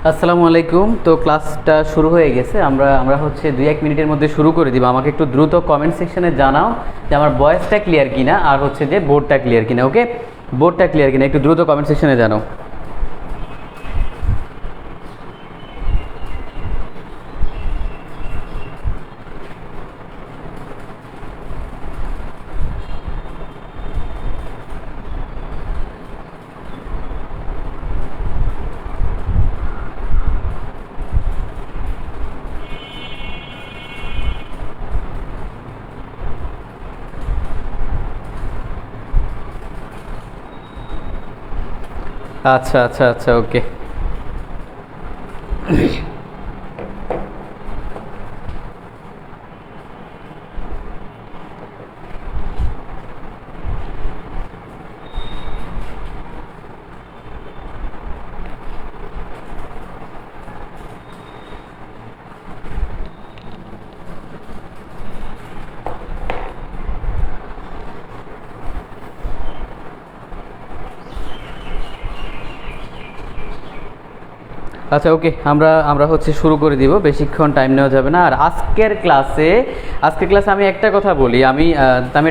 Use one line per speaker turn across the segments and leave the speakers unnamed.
আসসালামু আলাইকুম। তো ক্লাসটা শুরু হয়ে গেছে। আমরা হচ্ছে 2-1 মিনিটের মধ্যে শুরু করে দিব। আমাকে একটু দ্রুত কমেন্ট সেকশনে জানাও যে আমার ভয়েসটা ক্লিয়ার কিনা, আর হচ্ছে যে বোর্ডটা ক্লিয়ার কিনা। ওকে, বোর্ডটা ক্লিয়ার কিনা একটু দ্রুত কমেন্ট সেকশনে জানাও। আচ্ছা আচ্ছা আচ্ছা, ওকে। আচ্ছা, ওকে, আমরা আমরা হচ্ছে শুরু করে দিব। বেশিক্ষণ টাইম নেওয়া যাবে না। আর আজকের ক্লাসে আমি একটা কথা বলি, আমি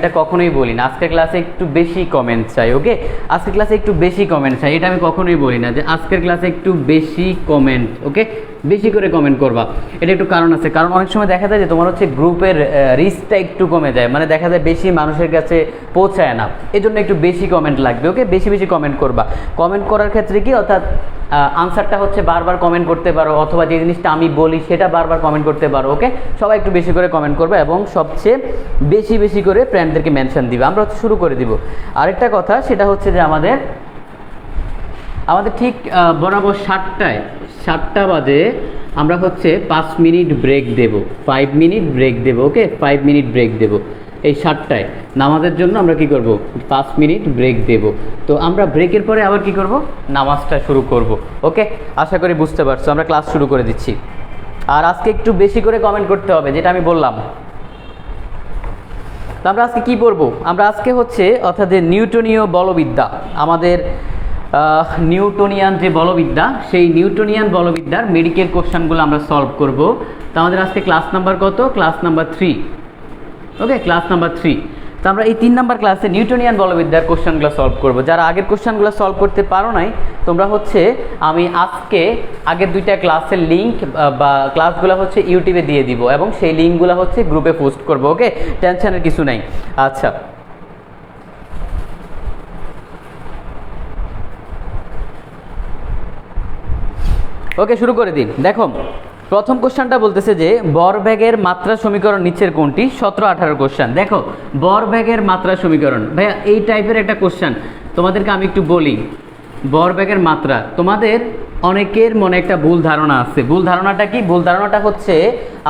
এটা কখনোই বলি না। আজকের ক্লাসে একটু বেশি কমেন্ট চাই। ওকে, আজকের ক্লাসে একটু বেশি কমেন্ট চাই, এটা আমি কখনোই বলি না যে আজকের ক্লাসে একটু বেশি কমেন্ট। ওকে, বেশি করে কমেন্ট করবা। এটা একটু কারণ আছে, কারণ অনেক সময় দেখা যায় যে তোমার হচ্ছে গ্রুপের রিচটা একটু কমে যায়, মানে দেখা যায় বেশি মানুষের কাছে পৌঁছায় না। এই জন্য একটু বেশি কমেন্ট লাগবে। ওকে, বেশি বেশি কমেন্ট করবা। কমেন্ট করার ক্ষেত্রে কি, অর্থাৎ আনসারটা হচ্ছে বারবার কমেন্ট করতে পারো, অথবা যে জিনিসটা আমি বলি সেটা বারবার কমেন্ট করতে পারো। ওকে, সবাই একটু বেশি করে কমেন্ট করবে এবং সবচেয়ে বেশি বেশি করে ফ্রেন্ডদেরকে মেনশন দিবে। আমরা হচ্ছে শুরু করে দিব। আরেকটা কথা, সেটা হচ্ছে যে আমাদের ঠিক বরাবর 7টা বাজে আমরা হচ্ছে 5 মিনিট ব্রেক দেব, 5 মিনিট ব্রেক দেব। ওকে, 5 মিনিট ব্রেক দেব। এই 7টায় নামাজের জন্য আমরা কি করব, 5 মিনিট ব্রেক দেব। তো আমরা ব্রেকের পরে আবার কি করব, নামাজটা শুরু করব। ওকে, আশা করি বুঝতে পারছো। আমরা ক্লাস শুরু করে দিচ্ছি। আর আজকে একটু বেশি করে কমেন্ট করতে হবে, যেটা আমি বললাম। তো আমরা আজকে কি পড়বো, আমরা আজকে হচ্ছে অর্থাৎ যে নিউটনীয় বলবিদ্যা, আমাদের নিউটনিয়ান যে বলবিদ্যা, সেই নিউটনিয়ান বলবিদ্যার মেডিকেল কোশ্চেনগুলো আমরা সলভ করব। তো আমাদের আজকে ক্লাস নাম্বার কত, ক্লাস নাম্বার 3। ওকে, ক্লাস নাম্বার 3। তো আমরা এই 3 নাম্বার ক্লাসে নিউটনিয়ান বলবিদ্যার কোশ্চেনগুলো সলভ করব। যারা আগের কোশ্চেনগুলো সলভ করতে পারো নাই, তোমরা হচ্ছে আমি আজকে আগের 2টা ক্লাসের লিঙ্ক বা ক্লাসগুলো হচ্ছে ইউটিউবে দিয়ে দিব এবং সেই লিঙ্কগুলো হচ্ছে গ্রুপে পোস্ট করব। ওকে, টেনশনের কিছু নাই। আচ্ছা, ওকে, শুরু করে দিন। দেখো, প্রথম কোশ্চেনটা বলতেছে যে ভরবেগের মাত্রা সমীকরণ নিচের কোনটি? 17-18 কোশ্চেন। দেখো, ভরবেগের মাত্রা সমীকরণ, ভাইয়া এই টাইপের একটা কোশ্চেন তোমাদেরকে আমি একটু বলি। ভরবেগের মাত্রা, তোমাদের অনেকের মনে একটা ভুল ধারণা আছে। ভুল ধারণাটা কি? ভুল ধারণাটা হচ্ছে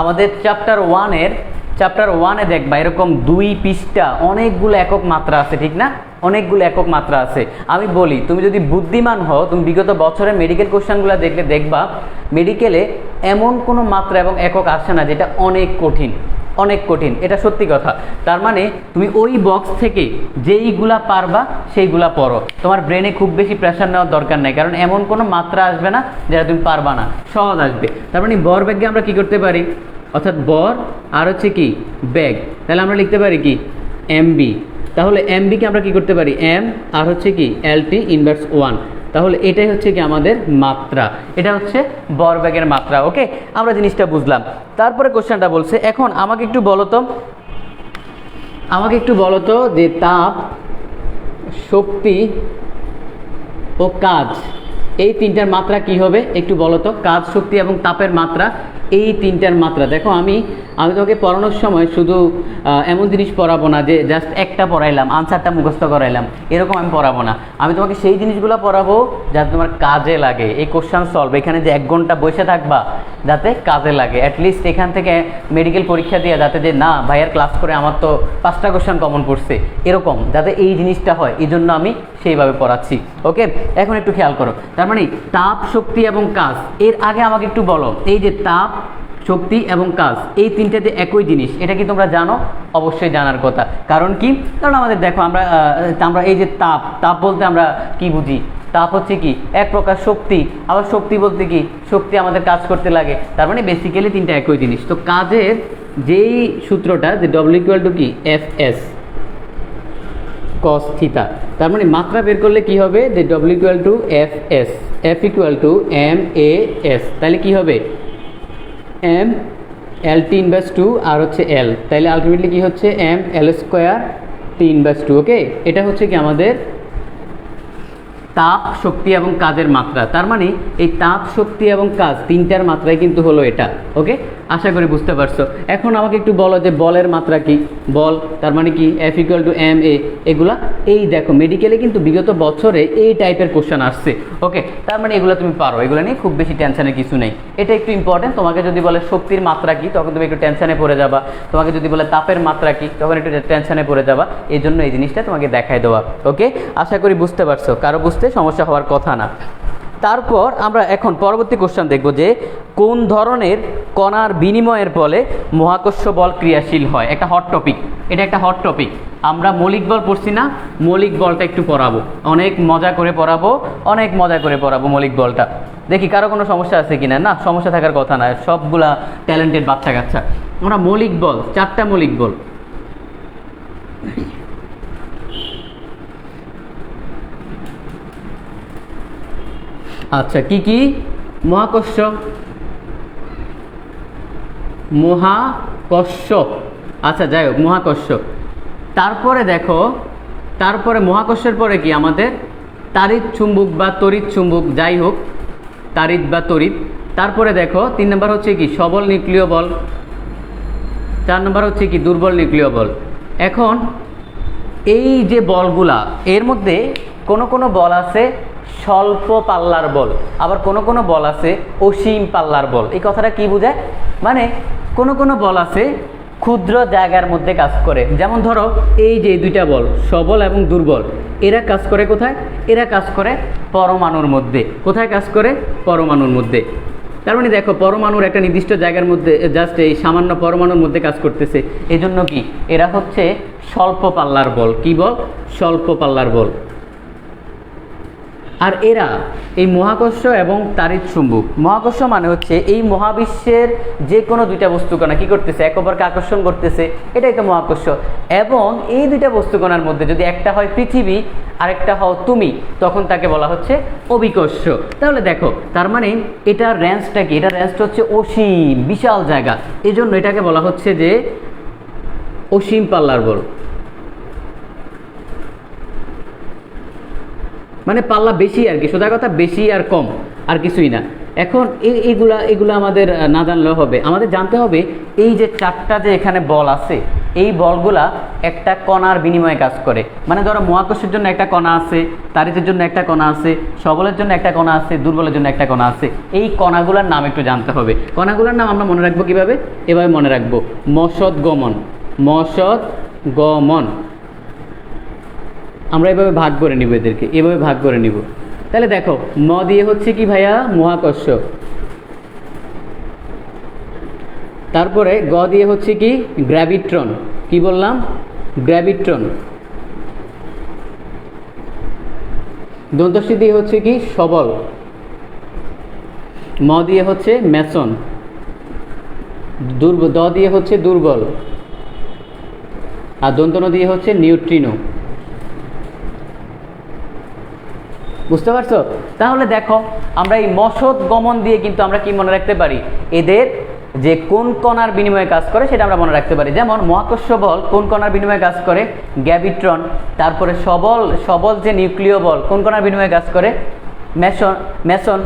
আমাদের চ্যাপ্টার 1-এ দেখবা এরকম 2 পৃষ্ঠা অনেকগুলো একক মাত্রা আছে, ঠিক না? অনেকগুলো একক মাত্রা আছে। আমি বলি, তুমি যদি বুদ্ধিমান হও, তুমি বিগত বছরের মেডিকেল কোশ্চেনগুলো দেখলে দেখবা মেডিকেলে এমন কোনো মাত্রা এবং একক আসে না যেটা অনেক কঠিন, অনেক কঠিন। এটা সত্যি কথা। তার মানে তুমি ওই বক্স থেকে যেইগুলা পারবা সেইগুলা পড়ো। তোমার ব্রেনে খুব বেশি প্রেশার নেওয়ার দরকার নেই, কারণ এমন কোনো মাত্রা আসবে না যেটা তুমি পারবা না, সহজ আসবে। তার মানে ভরবেগে আমরা কি করতে পারি, অর্থাৎ বর আর হচ্ছে কি ব্যাগ, তাহলে আমরা লিখতে পারি কি এমবি। তাহলে এমবিকে আমরা কি করতে পারি, এম আর হচ্ছে কি এলটি ইনভার্স 1। তাহলে এটাই হচ্ছে কি আমাদের মাত্রা, এটা হচ্ছে ভরবেগের মাত্রা। ওকে, আমরা জিনিসটা বুঝলাম। তারপরে কোশ্চেনটা বলছে, এখন আমাকে একটু বলো তো যে তাপ, শক্তি ও কাজ, এই 3টার মাত্রা কি হবে একটু বলো তো। কাজ, শক্তি এবং তাপের মাত্রা, এই 3টার মাত্রা। দেখো, আমি তোমাকে পড়ানোর সময় শুধু এমন জিনিস পড়াবো না যে জাস্ট একটা পড়াইলাম, আনসারটা মুখস্থ করাইলাম, এরকম আমি পড়াবো না। আমি তোমাকে সেই জিনিসগুলো পড়াবো যাতে তোমার কাজে লাগে। এই কোশ্চেন সলভ, এখানে যে 1 ঘন্টা বসে থাকবা যাতে কাজে লাগে। অ্যাটলিস্ট এখান থেকে মেডিকেল পরীক্ষা দিয়ে যাতে যে না ভাইয়ার ক্লাস করে আমার তো 5টা কোশ্চেন কমন পড়ছে, এরকম যাতে এই জিনিসটা হয়, এই জন্য আমি সেইভাবে পড়াচ্ছি। ওকে, এখন একটু খেয়াল করো। তার মানে তাপ, শক্তি এবং কাজ, এর আগে আমাকে একটু বলো, এই যে তাপ, শক্তি এবং কাজ, এই 3টাতে একই জিনিস, এটা কি তোমরা জানো? অবশ্যই জানার কথা। কারণ কি? কারণ আমাদের দেখো, আমরা এই যে তাপ বলতে আমরা কি বুঝি? তাপ হচ্ছে কি এক প্রকার শক্তি, আবার শক্তি বলতে কি শক্তি আমাদের কাজ করতে লাগে, তার মানে বেসিক্যালি তিনটা একই জিনিস। তো কাজের যেই সূত্রটা যে ডব্লিউ ইকুয়াল টু কি এফ এস কস থিটা, তার মানে মাত্রা বের করলে কি হবে যে W equal to F S, F equal to M A S, তাহলে কি হবে M L T inverse two আর হচ্ছে এল, তাহলে আলটিমেটলি কি হচ্ছে M L square T inverse two. Okay, এটা হচ্ছে কি আমাদের তাপ শক্তি এবং কাজের মাত্রা। তার মানে এই তাপ শক্তি এবং কাজ তিনটার মাত্রাই কিন্তু হলো এটা। ওকে, আশা করি বুঝতে পারছো। এখন আমাকে একটু বলো যে বলের মাত্রা কি, বল তার মানে কি এফ ইকুয়াল টু এম এ, এগুলা এই দেখো মেডিকেলে কিন্তু বিগত বছরে এই টাইপের কোশ্চেন আসছে। ওকে, তার মানে এগুলো তুমি পারো, এগুলো নিয়ে খুব বেশি টেনশনের কিছু নেই। এটা একটু ইম্পর্টেন্ট। তোমাকে যদি বলে শক্তির মাত্রা কি তখন তুমি একটু টেনশনে পড়ে যাবা, তোমাকে যদি বলে তাপের মাত্রা কি তখন একটু টেনশনে পড়ে যাবা, এই জন্য এই জিনিসটা তোমাকে দেখাই দেওয়া। ওকে, আশা করি বুঝতে পারছো, কারো বুঝতে সমস্যা হওয়ার কথা না। তারপর আমরা এখন পরবর্তী কোশ্চেন দেখব যে কোন ধরনের কণার বিনিময়ের ফলে মহাকর্ষ বল ক্রিয়াশীল হয়। একটা হট টপিক, এটা একটা হট টপিক। আমরা মৌলিক বল পড়ছি না, মৌলিক বলটা একটু পড়াবো, অনেক মজা করে পড়াবো, অনেক মজা করে পড়াবো মৌলিক বলটা। দেখি কারো কোনো সমস্যা আছে কিনা। না, সমস্যা থাকার কথা না, সবগুলা ট্যালেন্টেড বাচ্চা কাচ্চা। আমরা মৌলিক বল, 4টা মৌলিক বল। আচ্ছা, কি কি? মহাকর্ষ, মহাকর্ষ, আচ্ছা যাই হোক মহাকর্ষ। তারপরে দেখো, তারপরে মহাকর্ষের পরে কি আমাদের তাড়িৎ চুম্বক বা তড়িৎ চুম্বক, যাই হোক তাড়িৎ বা তড়িৎ। তারপরে দেখো 3 নম্বর হচ্ছে কি সবল নিউক্লিয় বল, 4 নম্বর হচ্ছে কি দুর্বল নিউক্লিয় বল। এখন এই যে বলগুলা, এর মধ্যে কোনো কোনো বল আছে স্বল্প পাল্লার বল, আবার কোনো কোনো বল আছে অসীম পাল্লার বল। এই কথাটা কি বোঝায়? মানে কোনো কোনো বল আছে ক্ষুদ্র জায়গার মধ্যে কাজ করে। যেমন ধরো এই যে 2টা বল সবল এবং দুর্বল, এরা কাজ করে কোথায়? এরা কাজ করে পরমাণুর মধ্যে। কোথায় কাজ করে? পরমাণুর মধ্যে। তার মানে দেখো পরমাণুর একটা নির্দিষ্ট জায়গার মধ্যে, জাস্ট এই সামান্য পরমাণুর মধ্যে কাজ করতেছে, এই জন্য কি এরা হচ্ছে স্বল্প পাল্লার বল। কি বল? স্বল্প পাল্লার বল। আর এরা এই মহাকর্ষ এবং তাড়িৎ চুম্বক, মহাকর্ষ মানে হচ্ছে এই মহাবিশ্বের যে কোনো 2টা বস্তুকণা কি করতেছে? এক অপরকে আকর্ষণ করতেছে, এটাই তো মহাকর্ষ। এবং এই 2টা বস্তুকণার মধ্যে যদি একটা হয় পৃথিবী আর একটা হও তুমি, তখন তাকে বলা হচ্ছে অভিকর্ষ। তাহলে দেখো তার মানে এটার রেঞ্জটা কি? এটার রেঞ্জটা হচ্ছে অসীম, বিশাল জায়গা, এই জন্য এটাকে বলা হচ্ছে যে অসীম পাল্লার বল। মানে পাল্লা বেশি আর কি, সোজা কথা বেশি আর কম, আর কিছুই না। এখন এইগুলা আমাদের না জানলেও হবে, আমাদের জানতে হবে এই যে 4টা যে এখানে বল আছে, এই বলগুলা একটা কণার বিনিময়ে কাজ করে। মানে ধরো মহাকর্ষের জন্য একটা কণা আছে, তাড়িতের জন্য একটা কণা আছে, সবলের জন্য একটা কণা আছে, দুর্বলের জন্য একটা কণা আছে। এই কণাগুলোর নাম একটু জানতে হবে। কণাগুলোর নাম আমরা মনে রাখবো কিভাবে? এভাবে মনে রাখবো, মসৎ গমন, মসৎ গমন। আমরা এভাবে ভাগ করে নিব, এদেরকে এভাবে ভাগ করে নিব। তাহলে দেখো ম দিয়ে হচ্ছে কি ভাইয়া? মহাকর্ষ। তারপরে গ দিয়ে হচ্ছে কি? গ্র্যাভিট্রন। কি বললাম? গ্র্যাভিট্রন। দন্তস্থি দিয়ে হচ্ছে কি? সবল। ম দিয়ে হচ্ছে মেসন। দ দিয়ে হচ্ছে দুর্বল, আর দন্তন দিয়ে হচ্ছে নিউট্রিনো। বুঝতে পারছো? তাহলে দেখো আমরা এই মসৎ গমন দিয়ে কিন্তু আমরা কি মনে রাখতে পারি? এদের যে কোন কণার বিনিময়ে কাজ করে সেটা আমরা মনে রাখতে পারি। যেমন মহাকর্ষ বল কোন কণার বিনিময়ে কাজ করে? গ্র্যাভিট্রন। তারপরে সবল যে নিউক্লিয় বল কোন কণার বিনিময়ে কাজ করে? মেসন।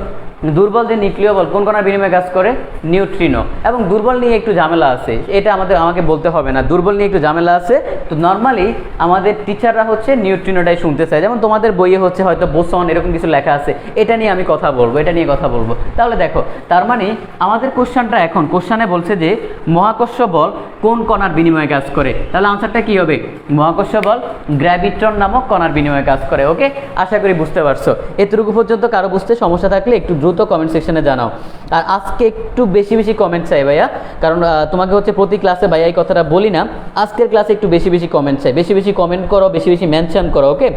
দুর্বল যে নিউক্লিয় বল কোন কণার বিনিময়ে কাজ করে? নিউট্রিনো। এবং দুর্বল নিয়ে একটু ঝামেলা আছে, এটা আমাকে বলতে হবে না, দুর্বল নিয়ে একটু ঝামেলা আছে। তো নর্মালি আমাদের টিচাররা হচ্ছে নিউট্রিনোটাই শুনতে চায়। যেমন তোমাদের বইয়ে হচ্ছে হয়তো বোসন এরকম কিছু লেখা আছে, এটা নিয়ে আমি কথা বলবো, এটা নিয়ে কথা বলবো। তাহলে দেখো তার মানে আমাদের কোশ্চেনটা, এখন কোশ্চেনে বলছে যে মহাকর্ষ বল কোন কণার বিনিময়ে কাজ করে, তাহলে আনসারটা কি হবে? মহাকর্ষ বল গ্র্যাভিট্রন নামক কণার বিনিময়ে কাজ করে। ওকে, আশা করি বুঝতে পারছো। এতটুকু পর্যন্ত কারো বুঝতে সমস্যা থাকলে একটু দ্রুত কমেন্ট সেকশনে জানাও। আর আজকে একটু বেশি বেশি কমেন্ট চাই ভাইয়া, কারণ তোমাকে হচ্ছে প্রতি ক্লাসে ভাইয়া এই কথাটা বলি না, আজকের ক্লাসে একটু বেশি বেশি কমেন্ট চাই, বেশি বেশি কমেন্ট করো, বেশি বেশি মেনশন করো। ওকে,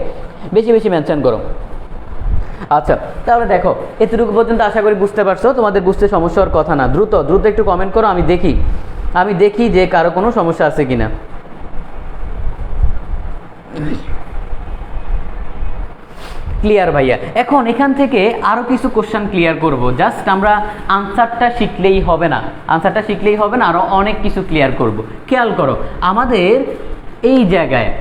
বেশি বেশি মেনশন করো। আচ্ছা, তাহলে দেখো এতটুকু পর্যন্ত আশা করি বুঝতে পারছো, তোমাদের বুঝতে সমস্যা হওয়ার কথা না। দ্রুত দ্রুত একটু কমেন্ট করো, আমি দেখি যে কারো কোনো সমস্যা আছে কিনা। ক্লিয়ার ভাইয়া। এখন এখান থেকে আরও কিছু কোশ্চেন ক্লিয়ার করব, জাস্ট আমরা আনসারটা শিখলেই হবে না, আরও অনেক কিছু ক্লিয়ার করব। খেয়াল করো আমাদের এই জায়গায়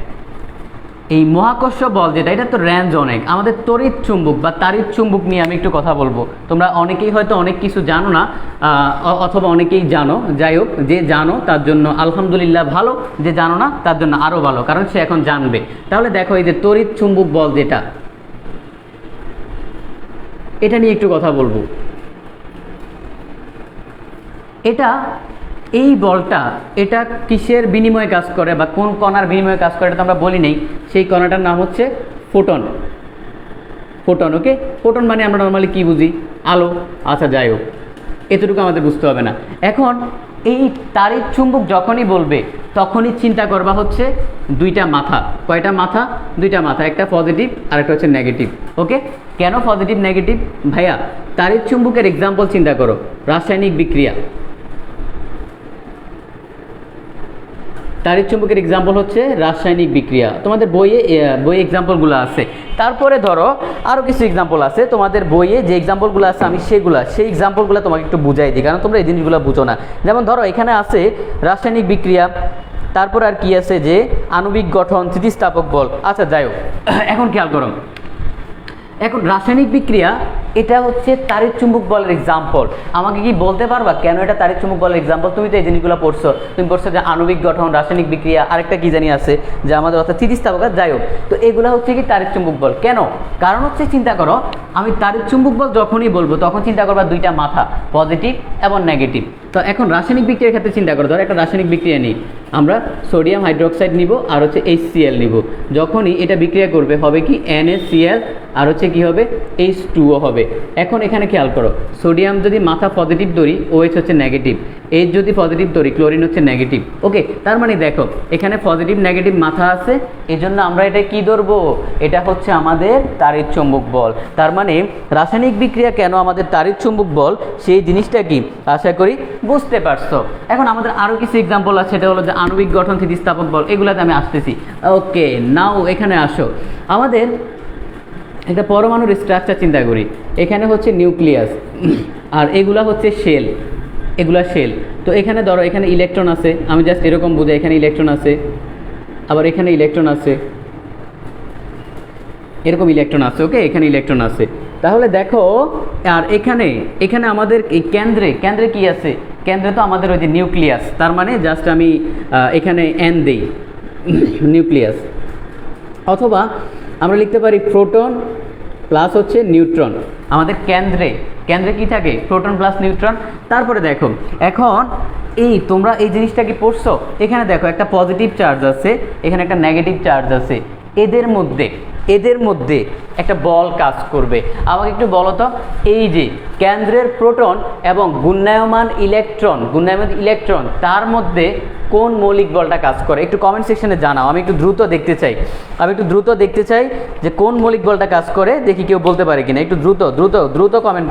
এই মহাকর্ষ বল যেটা, এটা তো রেঞ্জ অনেক। আমাদের তড়িৎ চুম্বক বা তাড়িৎ চুম্বক নিয়ে আমি একটু কথা বলবো। তোমরা অনেকেই হয়তো অনেক কিছু জানো না, অথবা অনেকেই জানো। যাই হোক, যে জানো তার জন্য আলহামদুলিল্লাহ ভালো, যে জানো না তার জন্য আরও ভালো, কারণ সে এখন জানবে। তাহলে দেখো এই যে তড়িৎ চুম্বক বল যেটা, এটা নিয়ে একটু কথা বলবো। এই বলটা এটা কিসের বিনিময়ে কাজ করে বা কোন কণার বিনিময়ে কাজ করে এটা তো আমরা বলি নেই। সেই কণাটার নাম হচ্ছে ফোটন। ওকে, ফোটন মানে আমরা নর্মালি কি বুঝি? আলো। আচ্ছা যাই হোক, এতটুকু আমাদের বুঝতে হবে না। এখন এই তাড়িৎ চুম্বক যখনই বলবে তখনই চিন্তা করবা হচ্ছে দুইটা মাথা। কয়টা মাথা? দুইটা মাথা, একটা পজিটিভ আর একটা হচ্ছে নেগেটিভ। ওকে, কেন পজিটিভ নেগেটিভ? ভাইয়া তাড়িৎ চুম্বকের এক্সাম্পল চিন্তা করো, রাসায়নিক বিক্রিয়া। তাড়িৎ চুম্বকের এক্সাম্পল হচ্ছে রাসায়নিক বিক্রিয়া, তোমাদের বইয়ে এক্সাম্পলগুলো আছে। তারপরে ধরো আরও কিছু এক্সাম্পল আছে তোমাদের বইয়ে, যে এক্সাম্পলগুলো আছে আমি সেই এক্সাম্পলগুলো তোমাকে একটু বুঝাই দিই, কারণ তোমরা এই জিনিসগুলো বুঝো না। যেমন ধরো এখানে আছে রাসায়নিক বিক্রিয়া, তারপর আর কি আছে যে আণবিক গঠন, স্থিতিস্থাপক বল। আচ্ছা যাই হোক, এখন খেয়াল করো, এখন রাসায়নিক বিক্রিয়া এটা হচ্ছে তাড়িৎ চুম্বক বলের এক্সাম্পল। আমাকে কি বলতে পারবা কেন এটা তাড়িৎ চুম্বক বলের এক্সাম্পল? তুমি তো এই জিনিসগুলো পড়ছো, তুমি পড়ছো যে আণবিক গঠন, রাসায়নিক বিক্রিয়া, আরেকটা কি জানি আছে যে আমাদের অর্থাৎ স্থিতিস্থাপক। যাই হোক, তো এগুলো হচ্ছে কি তাড়িৎ চুম্বক বল। কেন? কারণ হচ্ছে চিন্তা করো, আমি তাড়িৎ চুম্বক বল যখনই বলবো তখন চিন্তা করবা দুইটা মাথা, পজিটিভ এবং নেগেটিভ। তো এখন রাসায়নিক বিক্রিয়ার ক্ষেত্রে চিন্তা করো, ধরো একটা রাসায়নিক বিক্রিয়া নিই, আমরা সোডিয়াম হাইড্রোক্সাইড নিব আর হচ্ছে HCl নিব। যখনই এটা বিক্রিয়া করবে হবে কি NaCl আর হচ্ছে কি হবে H2O হবে। এখন এখানে খেয়াল করো, সোডিয়াম যদি মাথা পজিটিভ ধরি, OH হচ্ছে নেগেটিভ, H যদি পজিটিভ ধরি, ক্লোরিন হচ্ছে নেগেটিভ। ওকে, তার মানে দেখো এখানে পজিটিভ নেগেটিভ মাথা আছে, এজন্য আমরা এটা কি ধরবো? এটা হচ্ছে আমাদের তাড়িৎ চুম্বক বল। তার মানে রাসায়নিক বিক্রিয়া কেন আমাদের তাড়িৎ চুম্বক বল, সেই জিনিসটা কি আশা করি বুঝতে পারছো। এখন আমাদের আরও কিছু এক্সাম্পল আছে, সেটা হলো যে আণবিক গঠন, স্থিতিস্থাপক বল, এগুলাতে আমি আসতেছি। ওকে, নাও এখানে আসো, আমাদের একটা পরমাণুর স্ট্রাকচার চিন্তা করি। এখানে হচ্ছে নিউক্লিয়াস আর এগুলা হচ্ছে শেল, এগুলা শেল। তো এখানে ধরো এখানে ইলেকট্রন আছে, আমি জাস্ট এরকম বুঝাই, এখানে ইলেকট্রন আছে, আবার এখানে ইলেকট্রন আছে, এরকম ইলেকট্রন আছে। ওকে, এখানে ইলেকট্রন আছে। তাহলে দেখো, আর এখানে আমাদের এই কেন্দ্রে কি আছে? কেন্দ্রে তো আমাদের ওই যে নিউক্লিয়াস। তার মানে জাস্ট আমি এখানে N দেই, নিউক্লিয়াস। অথবা আমরা লিখতে পারি প্রোটন প্লাস হচ্ছে নিউট্রন। আমাদের কেন্দ্রে কি থাকে? Proton plus neutron. তারপরে দেখো, এখন তোমরা এই জিনিসটা কি পড়ছো? এখানে দেখো একটা পজিটিভ চার্জ আছে, এখানে একটা নেগেটিভ চার্জ আছে, এদের মধ্যে একটা বল কাজ করবে। আমাকে একটু বলো তো, এই যে কেন্দ্রের প্রোটন এবং ঘূর্ণায়মান ইলেকট্রন তার মধ্যে কোন মৌলিক বলটা কাজ করে? একটু কমেন্ট সেকশনে জানাও, আমি একটু দ্রুত দেখতে চাই যে কোন মৌলিক বলটা কাজ করে, দেখি কেউ বলতে পারে কিনা। একটু দ্রুত কমেন্ট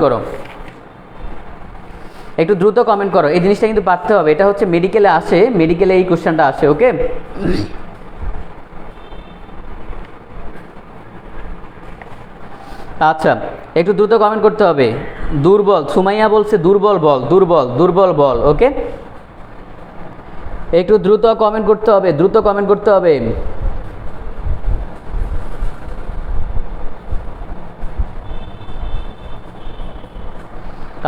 করো, এই জিনিসটা কিন্তু পারতে হবে। এটা হচ্ছে মেডিকেলে এই কোশ্চেনটা আসে। ওকে, আচ্ছা একটু দ্রুত কমেন্ট করতে হবে। দুর্বল, সুমাইয়া বলছে দুর্বল বল। ওকে, একটু দ্রুত কমেন্ট করতে হবে।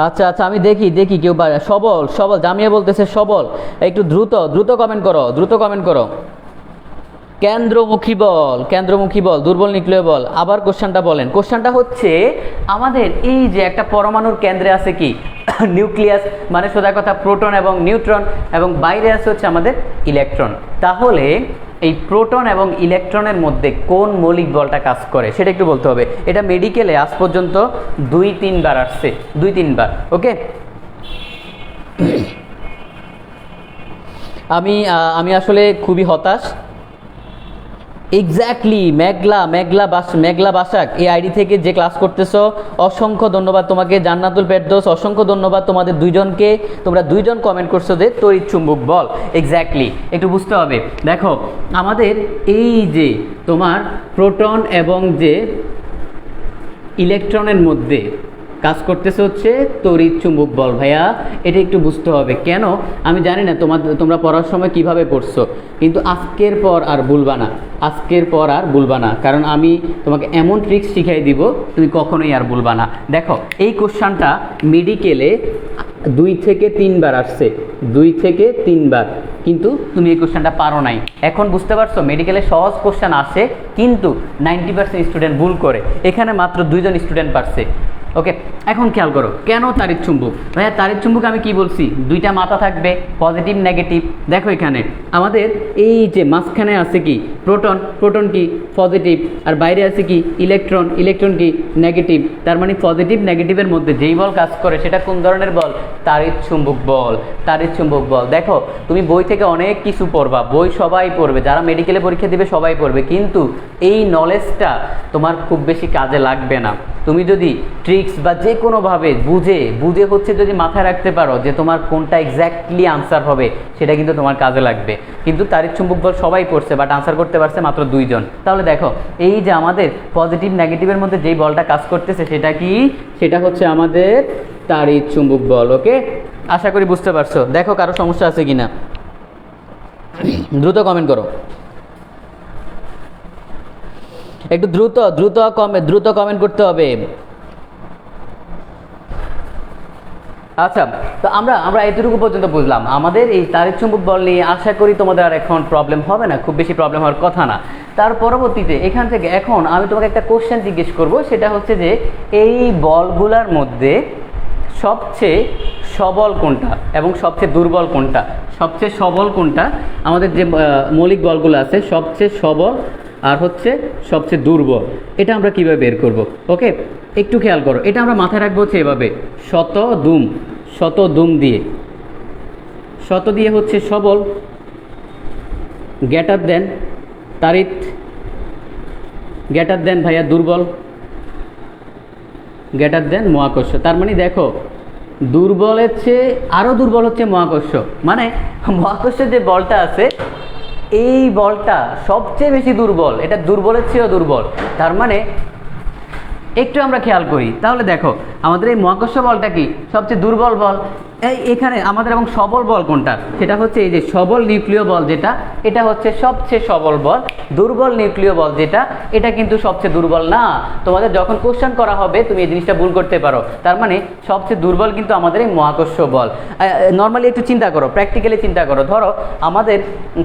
আচ্ছা আমি দেখি কেউ সবল জামিয়া বলতেছে সবল। একটু দ্রুত কমেন্ট করো। কেন্দ্রমুখী বল, দুর্বল নিউক্লিয় বল। আবার কোশ্চেনটা বলেন। কোশ্চেনটা হচ্ছে আমাদের এই যে একটা পরমাণুর কেন্দ্রে আছে কি নিউক্লিয়াস, মানে সোজা কথা প্রোটন এবং নিউট্রন, এবং বাইরে আছে হচ্ছে আমাদের ইলেকট্রন। তাহলে এই প্রোটন এবং ইলেকট্রনের মধ্যে কোন মৌলিক বলটা কাজ করে সেটা একটু বলতে হবে। এটা মেডিকেলে আজ পর্যন্ত 2-3 বার আসছে, 2-3 বার। ওকে, আমি আসলে খুবই হতাশ এক্স্যাক্টলি, মেঘলা বাসাক এই আইডি থেকে যে ক্লাস করতেছো, অসংখ্য ধন্যবাদ তোমাকে। জান্নাতুল ফেরদৌস, অসংখ্য ধন্যবাদ তোমাদের দুইজনকে। তোমরা দুইজন কমেন্ট করছো যে তড়িৎ চুম্বক বল। এক্স্যাক্টলি, একটু বুঝতে হবে। দেখো আমাদের এই যে তোমার প্রোটন এবং যে ইলেকট্রনের মধ্যে কাজ করতেছে হচ্ছে তড়িৎ চুম্বক বল। ভাইয়া এটা একটু বুঝতে হবে। কেন আমি জানি না তোমরা পড়ার সময় কিভাবে পড়ছো, কিন্তু আজকের পর আর ভুলবা না, কারণ আমি তোমাকে এমন ট্রিক্স শিখাই দিব তুমি কখনোই আর ভুলবা না। দেখো এই কোশ্চানটা মেডিকেলে 2 থেকে 3 বার আসছে, 2 থেকে 3 বার, কিন্তু তুমি এই কোশ্চেনটা পারো নাই। এখন বুঝতে পারছো মেডিকেলে সহজ কোশ্চেন আসে, কিন্তু 90% স্টুডেন্ট ভুল করে। এখানে মাত্র 2 জন স্টুডেন্ট পারছে। ওকে, এখন খেয়াল করো কেন তড়িৎ চুম্বক। ভাইয়া তড়িৎ চুম্বক আমি কি বলছি, 2টা মাথা থাকবে, পজিটিভ নেগেটিভ। দেখো এখানে আমাদের এই যে মাঝখানে আছে কি প্রোটন কি পজিটিভ, আর বাইরে আছে কি ইলেকট্রন কি নেগেটিভ। তার মানে পজিটিভ নেগেটিভের মধ্যে যেই বল কাজ করে সেটা কোন ধরনের বল, তড়িৎ চুম্বক বল। দেখো তুমি বই থেকে অনেক কিছু পড়বা, বই সবাই পড়বে, যারা মেডিকেলে পরীক্ষা দিবে সবাই পড়বে, কিন্তু এই নলেজটা তোমার খুব বেশি কাজে লাগবে না। তুমি যদি ট্রিক্স বা যে কোনোভাবে বুঝে হচ্ছে যদি মাথায় রাখতে পারো যে তোমার কোনটা এক্স্যাক্টলি আনসার হবে, সেটা কিন্তু তোমার কাজে লাগবে। কিন্তু তড়িৎ চুম্বক বল সবাই পড়ছে, বাট আনসার করতে পারছে মাত্র 2 জন। তাহলে দেখো এই যে আমাদের পজিটিভ নেগেটিভের মধ্যে যেই বলটা কাজ করতেছে সেটা কি, সেটা হচ্ছে আমাদের তড়িৎ চুম্বক বল। ওকে, আশা করি বুঝতে পারছো। দেখো কারো সমস্যা আছে কিনা, দ্রুত কমেন্ট করো, একটু দ্রুত কমেন্ট করতে হবে। আচ্ছা, তো আমরা এতটুকু পর্যন্ত বুঝলাম আমাদের এই তড়িৎ চুম্বক বল নিয়ে। আশা করি তোমাদের আর এখন প্রবলেম হবে না, খুব বেশি প্রবলেম হওয়ার কথা না। তার পরবর্তীতে এখান থেকে এখন আমি তোমাকে একটা কোশ্চেন জিজ্ঞেস করব, সেটা হচ্ছে যে এই বলগুলার মধ্যে সবচেয়ে সবল কোনটা এবং সবচেয়ে দুর্বল কোনটা। সবচেয়ে সবল কোনটা, আমাদের যে মৌলিক বলগুলো আছে সবচেয়ে সবল আর হচ্ছে সবচেয়ে দুর্বল, এটা আমরা কিভাবে বের করব। ওকে, একটু খেয়াল করো, এটা আমরা মাথায় রাখবো হচ্ছে এভাবে, শত দুম দিয়ে হচ্ছে সবল, গ্রেটার দেন ভাইয়া দুর্বল, মহাকর্ষ। তার মানে দেখো দুর্বলের চেয়ে আরও দুর্বল হচ্ছে মহাকর্ষ। মানে মহাকর্ষের যে বলটা আছে এই বলটা সবচেয়ে বেশি দুর্বল, এটা দুর্বলের চেয়েও দুর্বল। তার মানে একটু আমরা খেয়াল করি, তাহলে দেখো আমাদের এই মহাকর্ষ বলটা কি সবচেয়ে দুর্বল বল। এখানে আমাদের এবং সবল বল কোনটা, সেটা হচ্ছে এই যে সবল নিউক্লিয় বল যেটা, এটা হচ্ছে সবচেয়ে সবল বল। দুর্বল নিউক্লিয় বল যেটা, এটা কিন্তু সবচেয়ে দুর্বল না। তোমাদের যখন কোশ্চেন করা হবে তুমি এই জিনিসটা ভুল করতে পারো। তার মানে সবচেয়ে দুর্বল কিন্তু আমাদের এই মহাকর্ষ বল। নর্মালি একটু চিন্তা করো, প্র্যাকটিক্যালি চিন্তা করো। ধরো আমাদের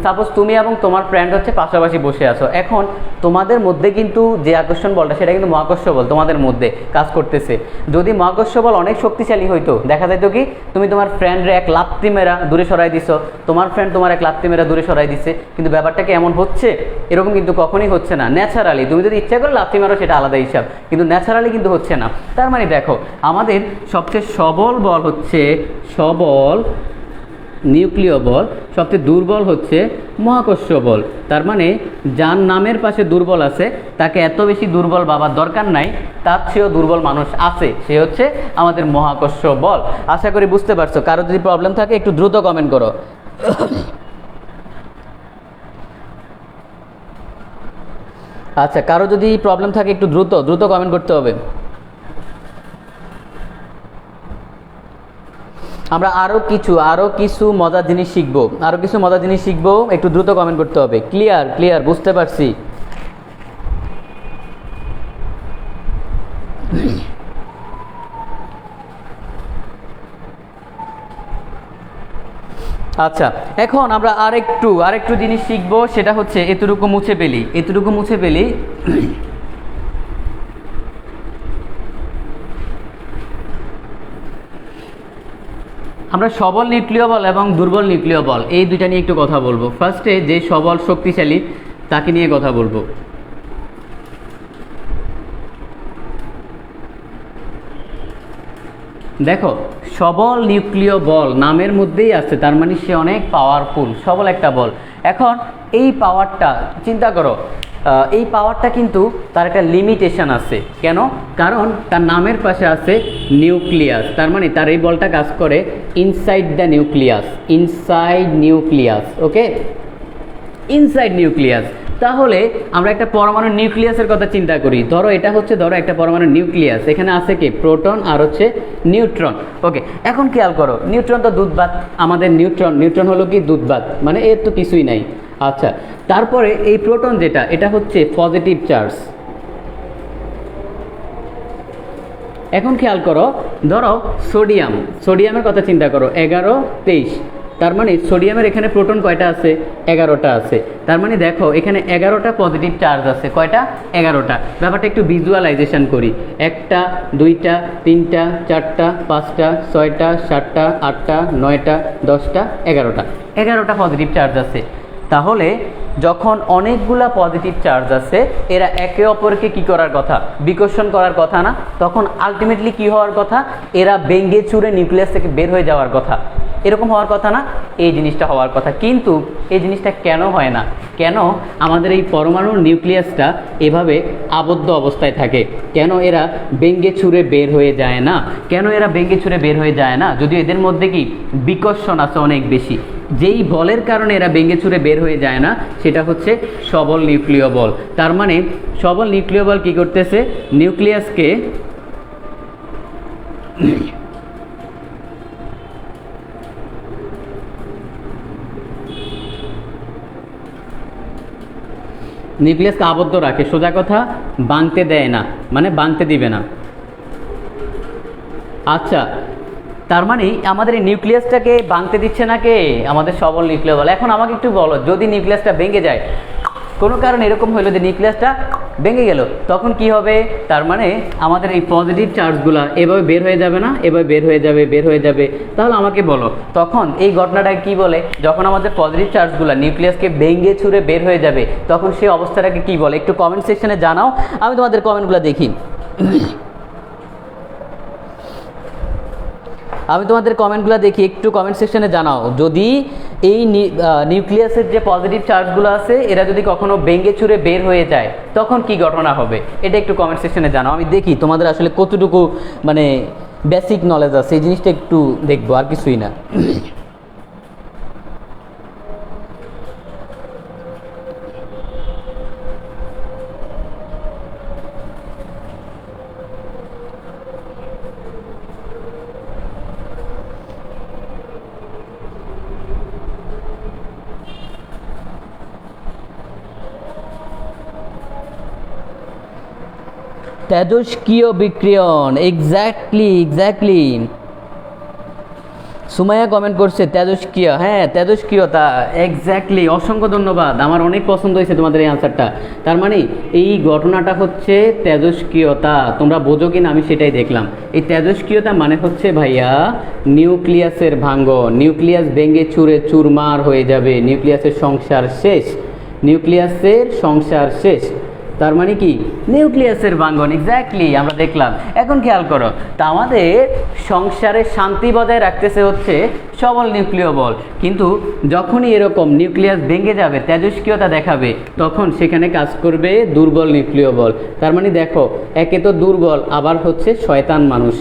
সাপোজ তুমি এবং তোমার ফ্রেন্ড হচ্ছে পাশাপাশি বসে আছো, এখন তোমাদের মধ্যে কিন্তু যে আকর্ষণ বলটা সেটা কিন্তু মহাকর্ষ বল তোমাদের মধ্যে কাজ করতেছে। যদি মহাকর্ষ বল অনেক শক্তিশালী হইতো, দেখা যেত কি তুমি তোমার ফ্রেন্ডরে এক লাত্তি মেরা দূরে সরাই দিছো, তোমার ফ্রেন্ড তোমার এক লাত্তি মেরা দূরে সরাই দিচ্ছে, কিন্তু ব্যাপারটা কি এমন হচ্ছে? এরকম কিন্তু কখনই হচ্ছে না। ন্যাচারালি তুমি যদি ইচ্ছা করে লাত্তি মারো সেটা আলাদা হিসাব, কিন্তু ন্যাচারালি কিন্তু হচ্ছে না। তার মানে দেখো আমাদের সবচেয়ে সবল বল হচ্ছে সবল নিউক্লিয় বল, সবচেয়ে দুর্বল হচ্ছে মহাকর্ষ বল। তার মানে যার নামের পাশে দুর্বল আছে তাকে এত বেশি দুর্বল ভাবার দরকার নাই, তার চেয়েও দুর্বল মানুষ আছে, সে হচ্ছে আমাদের মহাকর্ষ বল। আশা করি বুঝতে পারছো। কারো যদি প্রবলেম থাকে একটু দ্রুত কমেন্ট করো। আচ্ছা, কারো যদি প্রবলেম থাকে একটু দ্রুত কমেন্ট করতে হবে। আমরা আরও কিছু মজার জিনিস শিখবো, একটু দ্রুত কমেন্ট করতে হবে। ক্লিয়ার বুঝতে পারছি। আচ্ছা, এখন আমরা আরেকটু জিনিস শিখবো, সেটা হচ্ছে এতটুকু মুছে ফেলি। আমরা সবল নিউক্লিয় বল এবং দুর্বল নিউক্লিয় বল এই দুইটা নিয়ে একটু কথা বলবো। ফার্স্টে যে সবল শক্তিশালী তাকে নিয়ে কথা বলবো। দেখো সবল নিউক্লিয় বল নামের মধ্যেই আছে, তার মানে সে অনেক পাওয়ারফুল, সবল একটা বল। এখন এই পাওয়ারটা চিন্তা করো, এই পাওয়ারটা কিন্তু তার একটা লিমিটেশন আছে। কেন? কারণ তার নামের পাশে আছে নিউক্লিয়াস, তার মানে তার এই বলটা কাজ করে inside the nucleus, inside nucleus, okay, inside nucleus. তাহলে আমরা একটা পরমাণু নিউক্লিয়াসের কথা চিন্তা করি, ধরো এটা হচ্ছে ধরো একটা পরমাণু নিউক্লিয়াস, এখানে আছে কি প্রোটন আর হচ্ছে নিউট্রন, ওকে। এখন খেয়াল করো, নিউট্রন তো দুধভাত, আমাদের নিউট্রন হলো কি দুধভাত, মানে এর তো কিছুই নাই। আচ্ছা, তারপরে এই প্রোটন যেটা, এটা হচ্ছে পজিটিভ চার্জ। এখন খেয়াল করো, ধরো সোডিয়ামের কথা চিন্তা করো, 11, 23, তার মানে সোডিয়ামের এখানে প্রোটন কয়টা আছে? 11টা আছে। তার মানে দেখো এখানে 11টা পজিটিভ চার্জ আছে, কয়টা? 11টা। ব্যাপারটা একটু ভিজুয়ালাইজেশন করি, 1টা 2টা 3টা 4টা 5টা 6টা 7টা 8টা 9টা 10টা 11টা পজিটিভ চার্জ আছে। তাহলে যখন অনেকগুলা পজিটিভ চার্জ আছে, এরা একে অপরকে কি করার কথা? বিকর্ষণ করার কথা না? তখন আলটিমেটলি কি হওয়ার কথা? এরা ভেঙে চুরে নিউক্লিয়াস থেকে বের হয়ে যাওয়ার কথা, এরকম হওয়ার কথা না? এই জিনিসটা হওয়ার কথা, কিন্তু এই জিনিসটা কেন হয় না? কেন আমাদের এই পরমাণুর নিউক্লিয়াসটা এভাবে আবদ্ধ অবস্থায় থাকে? কেন এরা ভেঙে চুরে বের হয়ে যায় না? কেন এরা ভেঙে চুরে বের হয়ে যায় না? যদিও এদের মধ্যে কি বিকর্ষণ আছে অনেক বেশি, যেই বলের কারণে এরা ভেঙে চুরে বের হয়ে যায় না সেটা হচ্ছে সবল নিউক্লিয় বল। তার মানে সবল নিউক্লিয় বল কি করতেছে? নিউক্লিয়াসকে আবদ্ধ রাখে, সোজা কথা ভাঙতে দেয় না, মানে ভাঙতে দিবে না। আচ্ছা, তার মানে আমাদের এই নিউক্লিয়াসটাকে ভাঙতে দিচ্ছে না কে? আমাদের সবল নিউক্লিয় বল। এখন আমাকে একটু বলো, যদি নিউক্লিয়াসটা ভেঙে যায়, কোনো কারণে এরকম হলো যে নিউক্লিয়াসটা ভেঙে গেল, তখন কি হবে? তার মানে আমাদের এই পজিটিভ চার্জগুলো এভাবে বের হয়ে যাবে না? এভাবে বের হয়ে যাবে। তাহলে আমাকে বলো, তখন এই ঘটনাটাকে কি বলে? যখন আমাদের পজিটিভ চার্জগুলো নিউক্লিয়াসকে ভেঙে ছুঁড়ে বের হয়ে যাবে, তখন সেই অবস্থাটাকে কি বলে? একটু কমেন্ট সেকশনে জানাও, আমি তোমাদের কমেন্টগুলো দেখি। একটু কমেন্ট সেকশনে জানাও, যদি এই নিউক্লিয়াসের যে পজিটিভ চার্জগুলো আছে এরা যদি কখনো ভেঙে চুরে বের হয়ে যায়, তখন কি ঘটনা হবে? এটা একটু কমেন্ট সেকশনে জানাও, আমি দেখি তোমাদের আসলে কতটুকু মানে বেসিক নলেজ আছে, এই জিনিসটা একটু দেখবো, আর কিছুই না। তেজস্ক্রিয় বিক্রিয়ণ, এক্স্যাক্টলি। সুমাইয়া কমেন্ট করছে তেজস্ক্রিয়, হ্যাঁ তেজস্ক্রিয়তা, এক্স্যাক্টলি, অসংখ্য ধন্যবাদ, আমার অনেক পছন্দ হয়েছে তোমাদের এই আনসারটা। তার মানে এই ঘটনাটা হচ্ছে তেজস্ক্রিয়তা, তোমরা বোঝো কিনা আমি সেটাই দেখলাম। এই তেজস্ক্রিয়তা মানে হচ্ছে ভাইয়া নিউক্লিয়াসের ভাঙ্গন, নিউক্লিয়াস ভেঙে চুরে চুরমার হয়ে যাবে, নিউক্লিয়াসের সংসার শেষ। তার মানে কি? নিউক্লিয়াসের ভাঙ্গন, এক্স্যাক্টলি আমরা দেখলাম। এখন খেয়াল করো, তা আমাদের সংসারে শান্তি বজায় রাখতেছে হচ্ছে সবল নিউক্লিয় বল, কিন্তু যখনই এরকম নিউক্লিয়াস ভেঙে যাবে, তেজস্ক্রিয়তা দেখাবে, তখন সেখানে কাজ করবে দুর্বল নিউক্লিয় বল। তার মানে দেখো, একে তো দুর্বল, আবার হচ্ছে শয়তান মানুষ,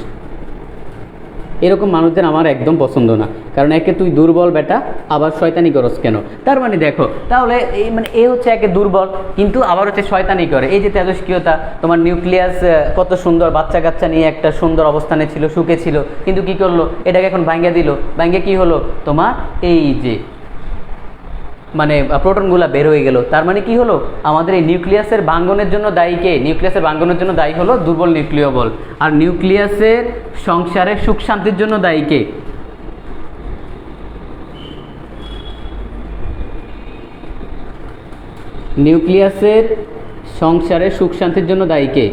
এরকম মানুষদের আমার একদম পছন্দ না, কারণ একে তুই দুর্বল বেটা, আবার শয়তানি করস কেন? তার মানে দেখো, তাহলে এই মানে এ হচ্ছে একে দুর্বল, কিন্তু আবার হচ্ছে শয়তানি করে। এই যে তেজস্ক্রিয়তা, তোমার নিউক্লিয়াস কত সুন্দর, বাচ্চা কাচ্চা নিয়ে একটা সুন্দর অবস্থানে ছিল, সুখে ছিল, কিন্তু কি করলো? এটাকে এখন ভাঙ্গে দিল, ভাঙ্গে কি হলো? তোমার এই যে মানে প্রোটনগুলো বের হয়ে গেল। তার মানে কি হলো? আমাদের এই নিউক্লিয়াসের ভাঙ্গনের জন্য দায়ী কে? নিউক্লিয়াসের ভাঙ্গনের জন্য দায়ী হলো দুর্বল নিউক্লিয় বল। আর নিউক্লিয়াসের সংসারের সুখ শান্তির জন্য দায়ী কে? নিউক্লিয়াসের সংসারের সুখ শান্তির জন্য দায়ী কে?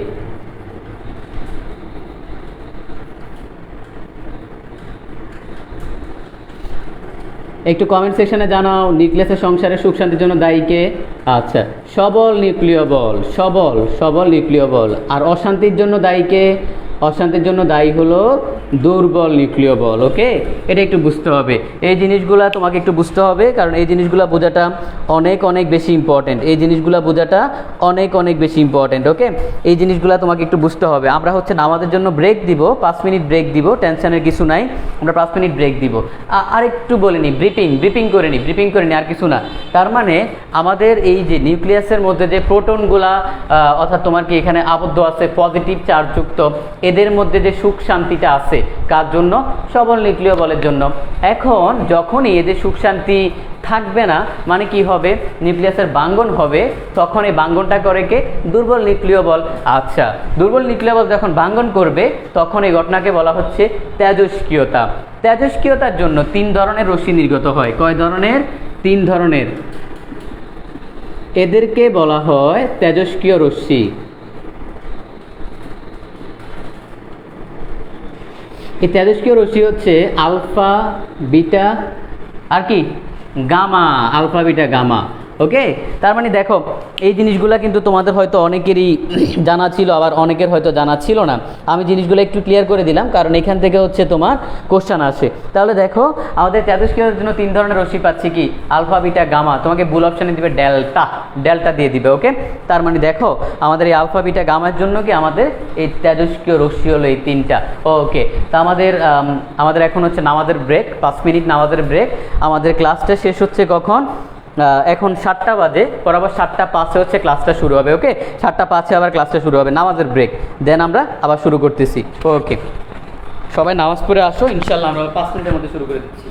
একটু কমেন্ট সেকশনে জানাও, নিউক্লিয়াসের সংসারের সুখ শান্তির জন্য দায়ী কে? আচ্ছা, সবল নিউক্লিয় বল, সবল নিউক্লিয় বল। আর অশান্তির জন্য দায়ী কে? অশান্তির জন্য দায়ী হলো দুর্বল নিউক্লিয় বল। ওকে, এটা একটু বুঝতে হবে, এই জিনিসগুলা তোমাকে একটু বুঝতে হবে, কারণ এই জিনিসগুলা বোঝাটা অনেক অনেক বেশি ইম্পর্টেন্ট, এই জিনিসগুলা বোঝাটা অনেক অনেক বেশি ইম্পর্টেন্ট। ওকে, এই জিনিসগুলা তোমাকে একটু বুঝতে হবে। আমরা হচ্ছে নামাজের জন্য ব্রেক দিব, 5 মিনিট ব্রেক দিব, টেনশনের কিছু নাই, আমরা 5 মিনিট ব্রেক দিব। আর একটু বলে নিই, ব্রিপিং করে নিই, আর কিছু না। তার মানে আমাদের এই যে নিউক্লিয়াসের মধ্যে যে প্রোটনগুলা অর্থাৎ তোমার কি এখানে আবদ্ধ আছে পজিটিভ চার্জযুক্ত, এদের মধ্যে যে সুখ শান্তিটা আছে কার জন্য? সবল নিউক্লিয় বলের জন্য। এখন যখনই এদের সুখ শান্তি থাকবে না, মানে কি হবে? নিউক্লিয়াসের ভাঙ্গন হবে, তখন এই ভাঙ্গনটা করে কে? দুর্বল নিউক্লিয় বল। আচ্ছা, দুর্বল নিউক্লিয় বল যখন ভাঙ্গন করবে তখন এই ঘটনাকে বলা হচ্ছে তেজস্ক্রিয়তা। তেজস্ক্রিয়তার জন্য 3 ধরনের রশ্মি নির্গত হয়। কয় ধরনের? 3 ধরনের। এদেরকে বলা হয় তেজস্ক্রিয় রশ্মি। এই তেজস্ক্রিয় রশ্মি হচ্ছে আলফা, বিটা আর কি গামা, আলফা বিটা গামা। ওকে, তার মানে দেখো এই জিনিসগুলো কিন্তু তোমাদের হয়তো অনেকেরই জানা ছিল, আবার অনেকের হয়তো জানা ছিল না। আমি জিনিসগুলো একটু ক্লিয়ার করে দিলাম, কারণ এখান থেকে হচ্ছে তোমার কোশ্চেন আসে। তাহলে দেখো আমাদের তেজস্ক্রিয়তার জন্য 3 ধরনের রশ্মি পাচ্ছি, কি? Alpha, beta, gamma. তোমাকে ভুল অপশানে দিবে ডেল্টা দিয়ে দিবে। ওকে, তার মানে দেখো আমাদের এই আলফা, বিটা, গামার জন্য কি আমাদের এই তেজস্ক্রিয় রশ্মি হলো এই 3টা। ওকে, তা আমাদের এখন হচ্ছে নামাজের ব্রেক, 5 মিনিট নামাজের ব্রেক। আমাদের ক্লাসটা শেষ হচ্ছে কখন? এখন 7টা বাজে, বরাবর 7টা 5-এ হচ্ছে ক্লাসটা শুরু হবে। ওকে, 7টা 5-এ আবার ক্লাসটা শুরু হবে, নামাজের ব্রেক, দেন আমরা আবার শুরু করতেছি। ওকে, সবাই নামাজ পড়ে আসো, ইনশাল্লাহ আমরা 5 মিনিটের মধ্যে শুরু করে দিচ্ছি।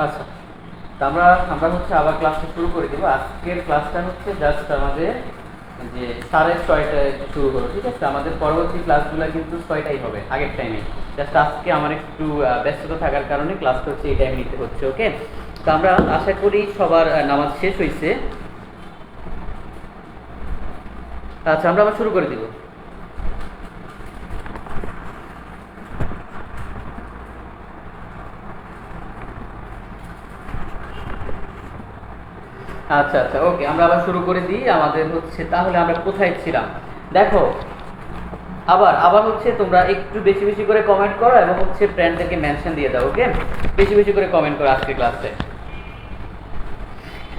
আচ্ছা, তো আমরা আমরা হচ্ছে আবার ক্লাসটা শুরু করে দেবো। আজকের ক্লাসটা হচ্ছে জাস্ট আমাদের যে 6:30টায় শুরু হলো, ঠিক আছে? আমাদের পরবর্তী ক্লাসগুলো কিন্তু 6টায় হবে, আগের টাইমে। জাস্ট আজকে আমার একটু ব্যস্ততা থাকার কারণে ক্লাসটা হচ্ছে এই টাইমে নিতে হচ্ছে, ওকে? তো আমরা আশা করি সবার নামাজ শেষ হয়েছে। আচ্ছা, আমরা আবার শুরু করে দিব। আচ্ছা আচ্ছা, ওকে, আমরা আবার শুরু করে দিই। আমাদের হচ্ছে তাহলে আমরা কোথায় ছিলাম দেখো। আবার আবার হচ্ছে তোমরা একটু বেশি বেশি করে কমেন্ট করো এবং হচ্ছে ফ্রেন্ডদেরকে মেনশন দিয়ে দাও, ওকে? বেশি বেশি করে কমেন্ট করো আজকের ক্লাসে।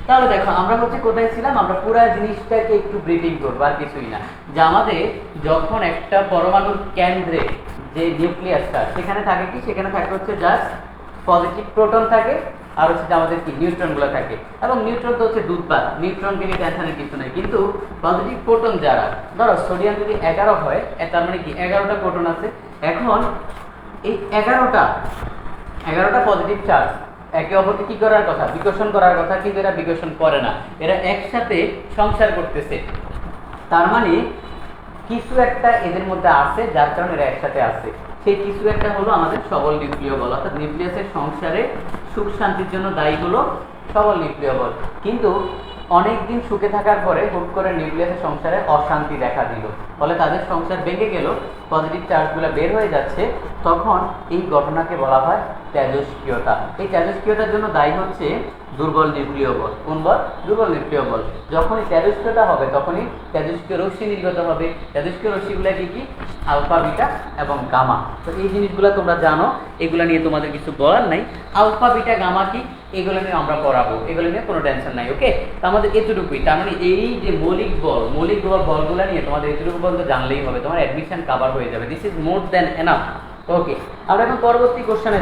তাহলে দেখো আমরা হচ্ছে কোথায় ছিলাম, আমরা পুরো জিনিসটাকে একটু ব্রিফিং করবো, আর কিছুই না। যে আমাদের যখন একটা পরমাণুর কেন্দ্রে যে নিউক্লিয়াসটা সেখানে থাকে কি, সেখানে থাকে হচ্ছে জাস্ট পজিটিভ প্রোটন থাকে, আর হচ্ছে যে আমাদের কি নিউট্রনগুলো থাকে। এবং নিউট্রন তো হচ্ছে দুধপাত, নিউট্রনকে নিয়ে টেনশনের কিছু নেই। কিন্তু পজিটিভ প্রোটন যারা, ধরো সোডিয়াম যদি 11 হয়, তার মানে কি 11টা প্রোটন আছে। এখন এই 11টা পজিটিভ চার্জ একে অপরকে কি করার কথা, বিকর্ষণ করার কথা, কিন্তু এরা বিকর্ষণ করে না, এরা একসাথে সংসার করতেছে। তার মানে কিছু একটা এদের মধ্যে আছে যার কারণে এরা একসাথে আছে। সেই কিছু একটা হলো আমাদের সবল নিউক্লিয় বল, অর্থাৎ নিউক্লিয়াসের সংসারে সুখ শান্তির জন্য দায়ী হলো সবল নিউক্লিয় বল। কিন্তু অনেকদিন সুখে থাকার পরে হুট করে নিউক্লিয়াসের সংসারে অশান্তি দেখা দিল, ফলে তাদের সংসার ভেঙে গেল, পজিটিভ চার্জগুলো বের হয়ে যাচ্ছে। তখন এই ঘটনাকে বলা হয় তেজস্ক্রিয়তা। এই তেজস্ক্রিয়তার জন্য দায়ী হচ্ছে দুর্বল নিউক্লিয় বল। কোন বল? দুর্বল নিউক্লিয় বল। যখনই তেজস্ক্রিয়তা হবে তখনই তেজস্ক্রিয় রশ্মি নির্গত হবে। তেজস্ক্রিয় রশ্মিগুলো কি? আলফা, বিটা এবং গামা। তো এই জিনিসগুলো তোমরা জানো, এগুলো নিয়ে তোমাদের কিছু বলার নাই। আলফা, বিটা, গামা কি, এগুলো নিয়ে আমরা পড়াবো, এগুলো নিয়ে কোনো টেনশন নাই, ওকে? তো আমাদের এতটুকুই। তার মানে এই যে মৌলিক বলগুলো নিয়ে তোমাদের এতটুকু বলতে জানলেই হবে, তোমার অ্যাডমিশন কভার হয়ে যাবে। This is more than enough, okay? আমরা এখন পরবর্তী কোশ্চেনে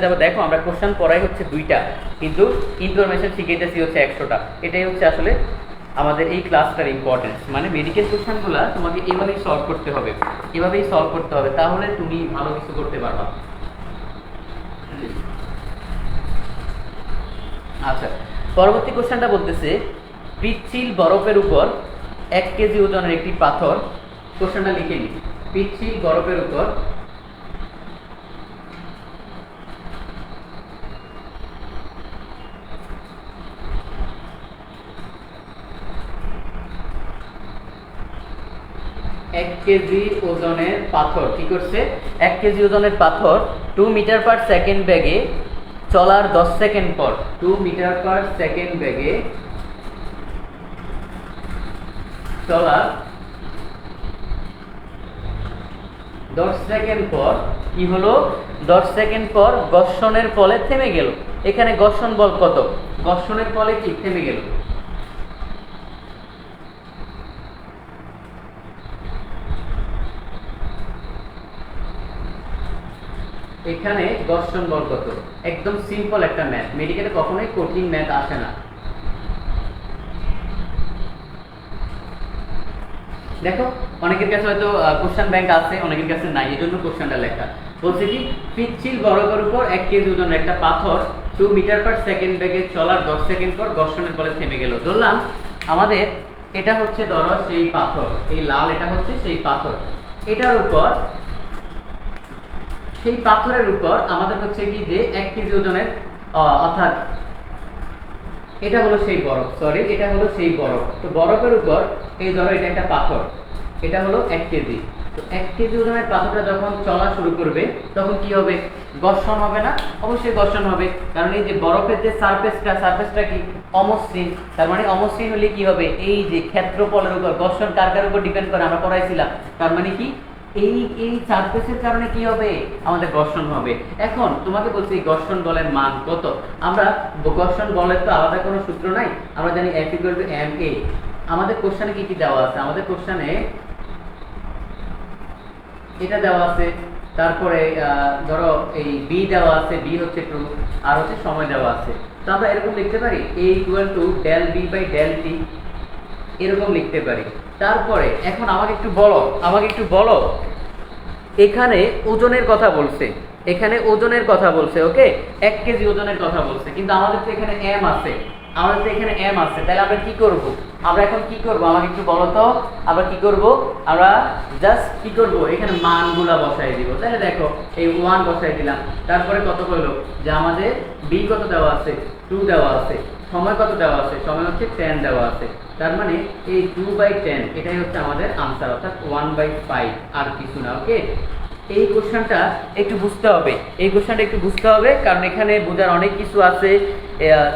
যাব। দেখো আমরা কোশ্চেন পড়াই হচ্ছে 2টা, কিন্তু ইনফরমেশন শিখাইতেছি হচ্ছে 100টা। এটাই হচ্ছে আসলে আমাদের এই ক্লাসটার ইম্পর্টেন্স। মানে মেডিকেল কোশ্চেনগুলো তোমাকে এভাবেই সলভ করতে হবে, তাহলে তুমি ভালো কিছু করতে পারবা। আচ্ছা, পরবর্তী কোশ্চেনটা বলতেছে পিচ্ছিল বরফের উপর 1 কেজি ওজনের একটি পাথর। কোশ্চেনটা লিখে নিই। পিচ্ছিল বরফের উপর 1 কেজি ওজনের পাথর কি করছে? 1 কেজি ওজনের পাথর 2 মিটার পার সেকেন্ড বেগে চলার 10 সেকেন্ড পর, 2 মিটার পার সেকেন্ড বেগে চলার 10 সেকেন্ড পর কি হলো? 10 সেকেন্ড পর ঘর্ষণের ফলে থেমে গেল। এখানে ঘর্ষণ বল কত? ঘর্ষণের ফলে কি থেমে গেল? এখানে ঘর্ষণ বল কত? একদম সিম্পল একটা ম্যাথ, মেডিকেলে কখনোই কঠিন ম্যাথ আসে না। দেখো অনেকের কাছে হয়তো কোশ্চেন ব্যাংক আছে, অনেকের কাছে নাই, এই জন্য কোশ্চেনটা লেখা। বলছে কি পিচ্ছিল বরফের উপর 1 কেজি ওজনের একটা পাথর 2 মিটার পার সেকেন্ড বেগে চলার 10 সেকেন্ড পর ঘর্ষণের ফলে থেমে গেল। ধরলাম আমাদের এটা হচ্ছে ধরো সেই পাথর, এই লাল এটা হচ্ছে সেই পাথর, এটার উপর, সেই পাথরের উপর আমাদের হচ্ছে কি যে 1 কেজি ওজনের অর্থাৎ এটা হলো সেই বরফ, এটা হলো সেই বরফ। তো বরফের উপর এই ধরো এটা একটা পাথর, এটা হলো 1 কেজি। তো 1 কেজি ওজনের পাথরটা যখন চলা শুরু করবে তখন কি হবে? ঘর্ষণ হবে না? অবশ্যই ঘর্ষণ হবে, কারণ এই যে বরফের যে সারফেসটা কি অমসৃণ। তার মানে অমসৃণ হলে কি হবে? এই যে ক্ষেত্রফলের উপর ঘর্ষণ কার উপর ডিপেন্ড করে আমরা পড়াইছিলাম। তার মানে কি এই সারফেসের কারণে কি হবে? আমাদের ঘর্ষণ হবে। এখন তোমাকে বলছি এই ঘর্ষণ বলের মান কত? আমরা ঘর্ষণ বলের তো আলাদা কোনো সূত্র নাই, আমরা জানি F = ma। আমাদের কোশ্চেনে কি দেওয়া আছে? আমাদের কোশ্চেনে এটা দেওয়া আছে, তারপরে ধরো এই b দেওয়া আছে, b হচ্ছে ট্রু, আর হচ্ছে সময় দেওয়া আছে। তো আমরা এরকম লিখতে পারি a = del b/del t, এরকম লিখতে পারি। তারপরে এখন আমাকে একটু বলো এখানে ওজনের কথা বলছে, এখানে ওজনের কথা বলছে, ওকে 1 কেজি ওজনের কথা বলছে, কিন্তু আমাদের তো এখানে এম আছে, আমাদের তো এখানে এম আছে, তাহলে আমরা কি করব? আমরা এখন কি করব আমাকে একটু বলো তো। আমরা কি করব? আমরা জাস্ট কি করব, এখানে মানগুলা বসাই দিব। তাহলে দেখো এই 1 বসাই দিলাম, তারপরে কত হলো যে আমাদের বি কত দেওয়া আছে, 2 দেওয়া আছে, সময় কত দেওয়া আছে, সময় হচ্ছে 10 দেওয়া আছে। তার মানে এই 2/10 এটাই হচ্ছে আমাদের আনসার, অর্থাৎ 1/5, আর কিছু না। ওকে, এই কোশ্চেনটা একটু বুঝতে হবে, এই কোশ্চেনটা একটু বুঝতে হবে, কারণ এখানে বোঝার অনেক কিছু আছে,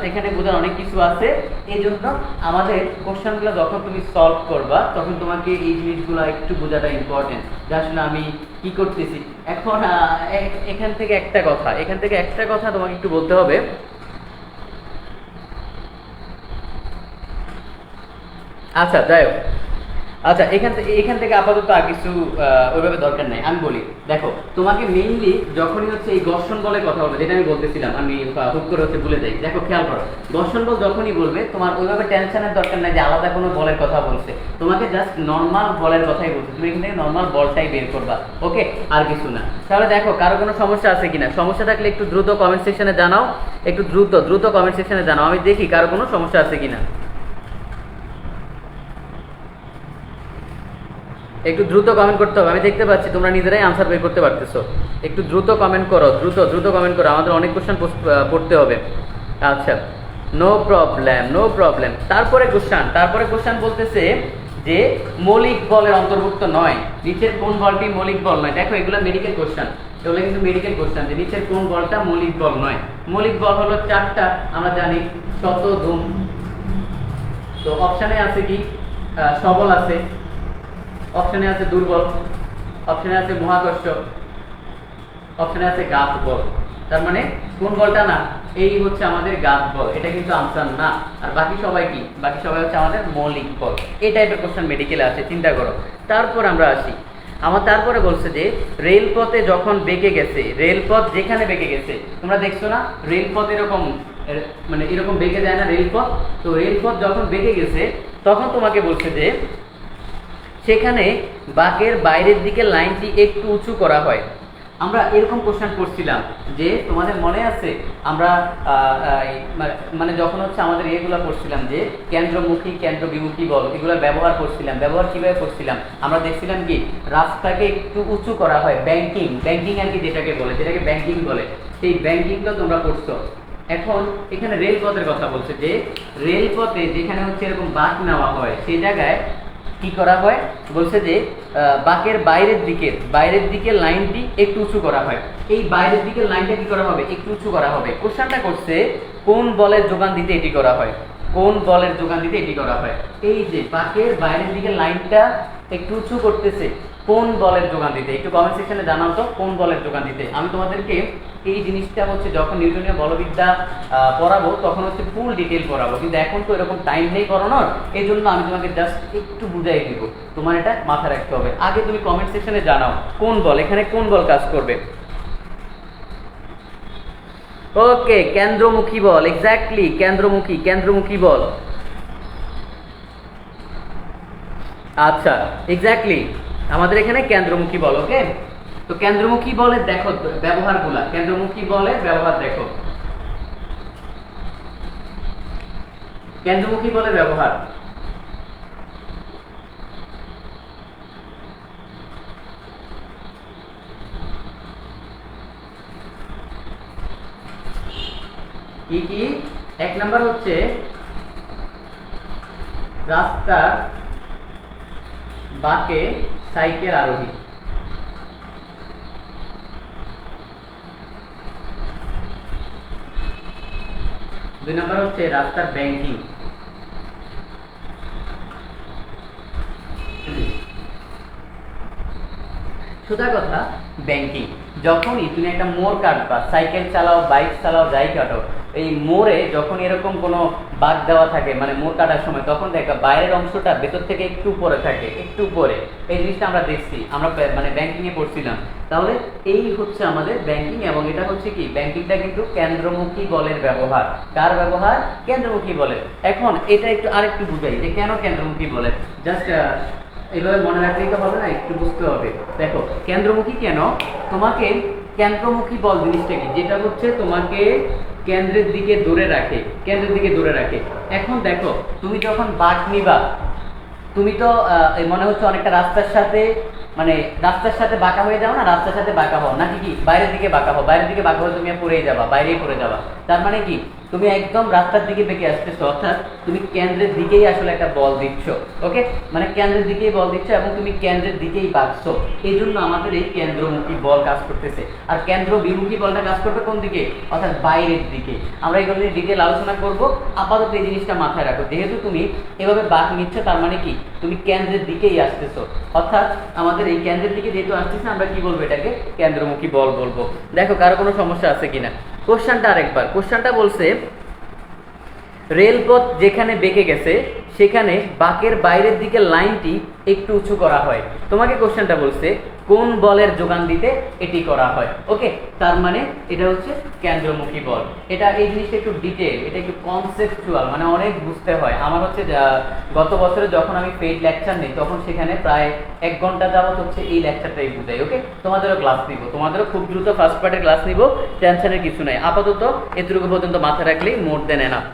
এখানে বোঝার অনেক কিছু আছে। এই জন্য আমাদের কোশ্চেনগুলো যখন তুমি সলভ করবা তখন তোমাকে এই জিনিসগুলো একটু বোঝাটা ইম্পর্টেন্ট, যে আসলে আমি কি করতেছি। এখন এখান থেকে একটা কথা তোমাকে একটু বলতে হবে। আচ্ছা যাই হোক, আচ্ছা এখান থেকে আপাতত আর কিছু ওইভাবে দরকার নাই। আমি বলি, দেখো তোমাকে মেইনলি যখনই হচ্ছে এই ঘর্ষণ বলের কথা বলবে, যেটা আমি বলতেছিলাম, আমি হুট করে হচ্ছে ভুলে যাই। দেখো খেয়াল করো, ঘর্ষণ বল যখনই বলবে তোমার ওইভাবে টেনশনের দরকার নাই যে আলাদা কোনো বলের কথা বলছে, তোমাকে জাস্ট নর্মাল বলের কথাই বলছে, তুমি এখান থেকে নর্মাল বলটাই বের করবা। ওকে, আর কিছু না। তাহলে দেখো কারো কোনো সমস্যা আছে কিনা, সমস্যা থাকলে একটু দ্রুত কমেন্ট সেকশনে জানাও, একটু দ্রুত কমেন্ট সেকশনে জানাও, আমি দেখি কারো কোনো সমস্যা আছে কিনা। একটু দ্রুত কমেন্ট করতে হবে, আমি দেখতে পাচ্ছি তোমরা নিজেরাই আনসার বের করতে পারতেছো। একটু দ্রুত কমেন্ট করো, দ্রুত কমেন্ট করো, আমাদের অনেক কোশ্চেন পড়তে হবে। আচ্ছা, নো প্রবলেম। তারপরে কোশ্চেন বলতেছে যে মৌলিক বলের অন্তর্ভুক্ত নয়, নিচের কোন বলটি মৌলিক বল নয়। দেখো এগুলো মেডিকেল কোশ্চেন, এগুলো কিন্তু মেডিকেল কোশ্চেন, যে নিচের কোন বলটা মৌলিক বল নয়। মৌলিক বল হলো 4টা, আমরা জানি, শতধূম। তো অপশানে আছে কি, সবল আছে, অপশনে আছে দুর্বল, অপশনে আছে মহাকর্ষ, অপশনে আছে গাত বল। তার মানে কোন বলটা না, এই হচ্ছে আমাদের গাত বল, এটা কিন্তু আনসার না। আর বাকি সবাই কি, বাকি সবাই হচ্ছে আমাদের মৌলিক বল। এই টাইপের কোশ্চেন মেডিকেলে আছে, চিন্তা করো। তারপর আমরা আসি, তারপরে বলছে যে রেলপথে যখন বেঁকে গেছে, রেলপথ যেখানে বেঁকে গেছে, তোমরা দেখছো না রেলপথ এরকম, মানে এরকম বেঁকে যায় না রেলপথ। তো রেলপথ যখন বেঁকে গেছে তখন তোমাকে বলছে যে সেখানে বাঁকের বাইরের দিকে লাইনটি একটু উঁচু করা হয়। আমরা এরকম কোশ্চেন করছিলাম যে তোমাদের মনে আছে, আমরা মানে যখন হচ্ছে আমাদের এগুলো করছিলাম যে কেন্দ্রমুখী কেন্দ্র বিমুখী বল, এগুলো ব্যবহার করছিলাম। ব্যবহার কিভাবে করছিলাম, আমরা দেখছিলাম কি রাস্তাকে একটু উঁচু করা হয়, ব্যাংকিং আর কি যেটাকে ব্যাংকিং বলে, সেই ব্যাংকিংটা তোমরা করছো। এখন এখানে রেলপথের কথা বলছে যে রেলপথে যেখানে হচ্ছে এরকম বাঁক নেওয়া হয় সেই জায়গায় কি করা হয়, বলছে যে বাঁকের বাইরের দিকে লাইনটি একটু উঁচু করা হয়। এই বাইরের দিকে লাইনটা কি করা হবে, একটু উঁচু করা হবে। কোশ্চেনটা করছে কোন বলের যোগান দিতে এটি করা হয়, এই যে বাঁকের বাইরের দিকে লাইনটা একটু উঁচু করতেছে, কোন বলের যোগান দিতে, একটু কমেন্ট সেকশনে জানাও তো কোন বলের যোগান দিতে। আমি তোমাদেরকে এই জিনিসটা হচ্ছে যখন নিউটনীয় বলবিদ্যা পড়াবো তখন হচ্ছে ফুল ডিটেল পড়াবো, কিন্তু এখন তো এরকম টাইম নেই পড়ানোর, এই জন্য আমি তোমাকে জাস্ট একটু বুঝাই দিব, তোমার এটা মাথায় রাখতে হবে। আগে তুমি কমেন্ট সেকশনে জানাও কোন বল, এখানে কোন বল কাজ করবে। ওকে, কেন্দ্রমুখী বল, এক্স্যাক্টলি কেন্দ্রমুখী বল। আচ্ছা, এক্স্যাক্টলি আমাদের এখানে কেন্দ্রমুখী বল। ওকে, তো কেন্দ্রমুখী বলের দেখো ব্যবহারগুলা, কেন্দ্রমুখী বলের ব্যবহার দেখো, কেন্দ্রমুখী বলের ব্যবহার। কি কি, 1 নাম্বার হচ্ছে রাস্তার বাঁকে সাইকেল আরোহী, 2 নাম্বার হচ্ছে রাস্তার ব্যাংকিং, সোজা কথা ব্যাংকিং। যখনই তুমি একটা মোড় কাটবা, সাইকেল চালাও, বাইক চালাও, যাই কাটো, এই মোড়ে যখন এরকম কোনো বাঁক দেওয়া থাকে, মানে মোড় কাটার সময়, তখন দেখবা বাইরের অংশটা ভেতর থেকে একটু উপরে থাকে, একটু উপরে। এই জিনিসটা আমরা দেখছি, আমরা মানে ব্যাংকিং এ পড়ছিলাম। তাহলে এই হচ্ছে আমাদের ব্যাংকিং, এবং এটা হচ্ছে কি, ব্যাংকিংটা কিন্তু কেন্দ্রমুখী বলের ব্যবহার। কার ব্যবহার? কেন্দ্রমুখী বলের। এখন এটা একটু আরেকটু বুঝাই যে কেন কেন্দ্রমুখী বলের, জাস্ট এভাবে মনে রাখলেই তো হবে না, একটু বুঝতে হবে। দেখো কেন্দ্রমুখী কেন, তোমাকে কেন্দ্রমুখী বল জিনিসটা কি, যেটা হচ্ছে তোমাকে কেন্দ্রের দিকে ধরে রাখে, কেন্দ্রের দিকে ধরে রাখে। এখন দেখো তুমি যখন বাঁক নিবা, তুমি তো মনে হচ্ছে অনেকটা রাস্তার সাথে, মানে রাস্তার সাথে বাঁকা হয়ে যাও না, রাস্তার সাথে বাঁকা হও নাকি, কি বাইরের দিকে বাঁকা হও, বাইরের দিকে বাঁকা হলে তুমি পড়েই যাবা, বাইরেই পড়ে যাবা। তার মানে কি তুমি একদম রাস্তার দিকে বেঁকে আসতেছো, অর্থাৎ তুমি কেন্দ্রের দিকেই আসলে একটা বল দিচ্ছ। ওকে, মানে কেন্দ্রের দিকেই বল দিচ্ছ এবং তুমি কেন্দ্রের দিকেই বাঁকছো। এই জন্য আমাদের এই কেন্দ্রমুখী বল কাজ করতেছে। আর কেন্দ্র বিমুখী বলটা কাজ করবে কোন দিকে, অর্থাৎ বাইরের দিকে। আমরা এগুলো নিয়ে ডিটেল আলোচনা করব, আপাতত এই জিনিসটা মাথায় রাখো। যেহেতু তুমি এভাবে বাঁক নিচ্ছ, তার মানে কি তুমি কেন্দ্রের দিকেই আসতেছো, অর্থাৎ আমাদের এই কেন্দ্রের দিকে যেহেতু আসতেছে, আমরা কি বলবো, এটাকে কেন্দ্রমুখী বল বলবো। দেখো কারো কোনো সমস্যা আছে কিনা। কোশ্চেনটা আরেকবার, কোশ্চেনটা বলছে রেলপথ যেখানে বেঁকে গেছে সেখানে বাঁকের বাইরের দিকে লাইনটি একটু উঁচু করা হয়। তোমাকে কোশ্চেনটা বলছে কোন বলের যোগান দিতে এটি করা হয়। ওকে, তার মানে এটা হচ্ছে কেন্দ্রমুখী বল। এটা এই জিনিসটা একটু ডিটেল, এটা একটু কনসেপচুয়াল, মানে অনেক বুঝতে হয়। আমার হচ্ছে গত বছরে যখন আমি পেইড লেকচার নিই, তখন সেখানে প্রায় 1 ঘন্টা যাবত হচ্ছে এই লেকচারটাই বুঝাই। ওকে, তোমাদেরও ক্লাস নিব, তোমাদেরও খুব দ্রুত ফার্স্ট পার্টের ক্লাস নিব, টেনশনের কিছু নাই। আপাতত এতটুকু পর্যন্ত মাথায় রাখলেই মোর দেন এনাফ।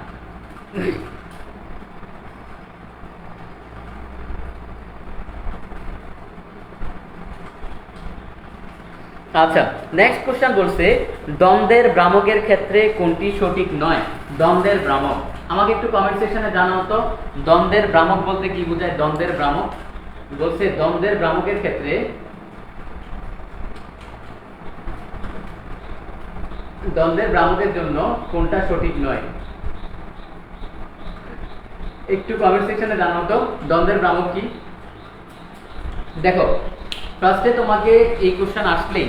আচ্ছা, নেক্সট কোশ্চেন বলছে দ্বন্দ্বের ভ্রামকের ক্ষেত্রে কোনটি সঠিক নয়। দ্বন্দ্বের ভ্রামক, আমাকে একটু কমেন্ট সেকশনে জানাও তো, দ্বন্দ্বের ভ্রামক বলতে কি বোঝায়। দ্বন্দ্বের ভ্রামক বলছে দ্বন্দ্বের ভ্রামকের ক্ষেত্রে, দ্বন্দ্বের ভ্রামকের জন্য কোনটা সঠিক নয়, একটু কমেন্ট সেকশনে জানাও তো দ্বন্দ্বের ভ্রামক কি। দেখো ফার্স্টে তোমাকে এই কোশ্চেন আসলেই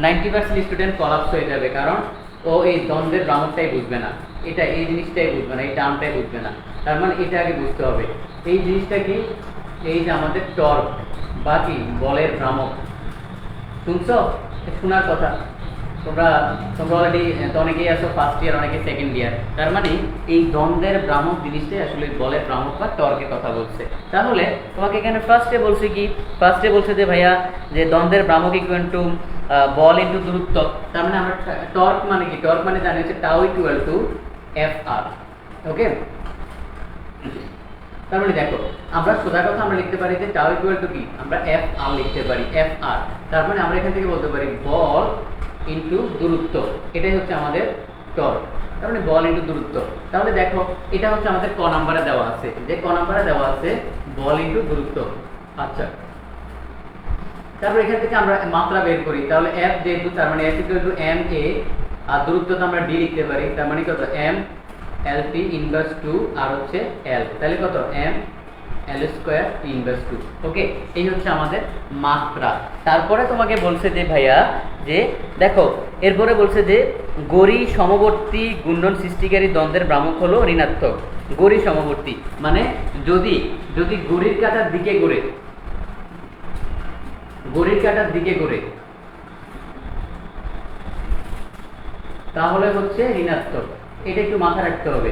90% স্টুডেন্ট কলাপস হয়ে যাবে, কারণ ও এই দ্বন্দ্বের ভ্রামকটাই বুঝবে না, এটা এই জিনিসটাই বুঝবে না, এই টার্মটাই বুঝবে না। তার মানে এটা আগে বুঝতে হবে এই জিনিসটা কি, এই যে আমাদের টর্ক বা কি বলের ভ্রামক। শুনছো, শোনার কথা। তোমরা অলরেডি অনেকেই আছো ফার্স্ট ইয়ার, অনেকে সেকেন্ড ইয়ার। তার মানে এই দ্বন্দ্বের ভ্রামক জিনিসটাই আসলে বলের ভ্রামক বা টর্কের কথা বলছে। তাহলে তোমাকে এখানে ফার্স্টে বলছে কি, ফার্স্টে বলছে যে ভাইয়া যে দ্বন্দ্বের ভ্রামক ইকুয়াল টু বল ইন্টু দূরত্ব। তার মানে আমরা টর্ক মানে কি, টর্ক মানে জানি হচ্ছে tau equal to F R. ওকে, তার মানে দেখো আমরা সোজা কথা আমরা লিখতে পারি যে টাউ ইকুয়াল টু কি, আমরা এফ আর লিখতে পারি, এফ আর। তার মানে আমরা এখান থেকে বলতে পারি বল ইন্টু দূরত্ব, এটাই হচ্ছে আমাদের টর্ক। তার মানে বল ইন্টু দূরত্ব। তাহলে দেখো এটা হচ্ছে আমাদের ক নাম্বারে দেওয়া আছে, যে ক নাম্বারে দেওয়া আছে বল ইন্টু দূরত্ব। আচ্ছা, তারপর এখান থেকে আমরা মাত্রা বের করি, তাহলে এফ যেহেতু, তার মানে এফ ইকুয়াল টু এম এ, আর দূরত্ব তো আমরা ডি লিখতে পারি, তার মানে কত এম এল টি ইনভার্স 2 আর হচ্ছে এল, তাহলে কত M L square T inverse 2। Okay, এই হচ্ছে আমাদের মাত্রা। তারপরে তোমাকে বলছে যে ভাইয়া যে দেখো এরপরে বলছে যে গড়ি সমবর্তী গুণন সৃষ্টিকারী দ্বন্দ্বের ভ্রামক হলো ঋণাত্মক। গড়ি সমবর্তী মানে যদি যদি গড়ির কাটার দিকে ঘুরে, ঘড়ির কাটার দিকে ঘুরে, তাহলে হচ্ছে ঋণাত্মক। এটা একটু মাথায় রাখতে হবে।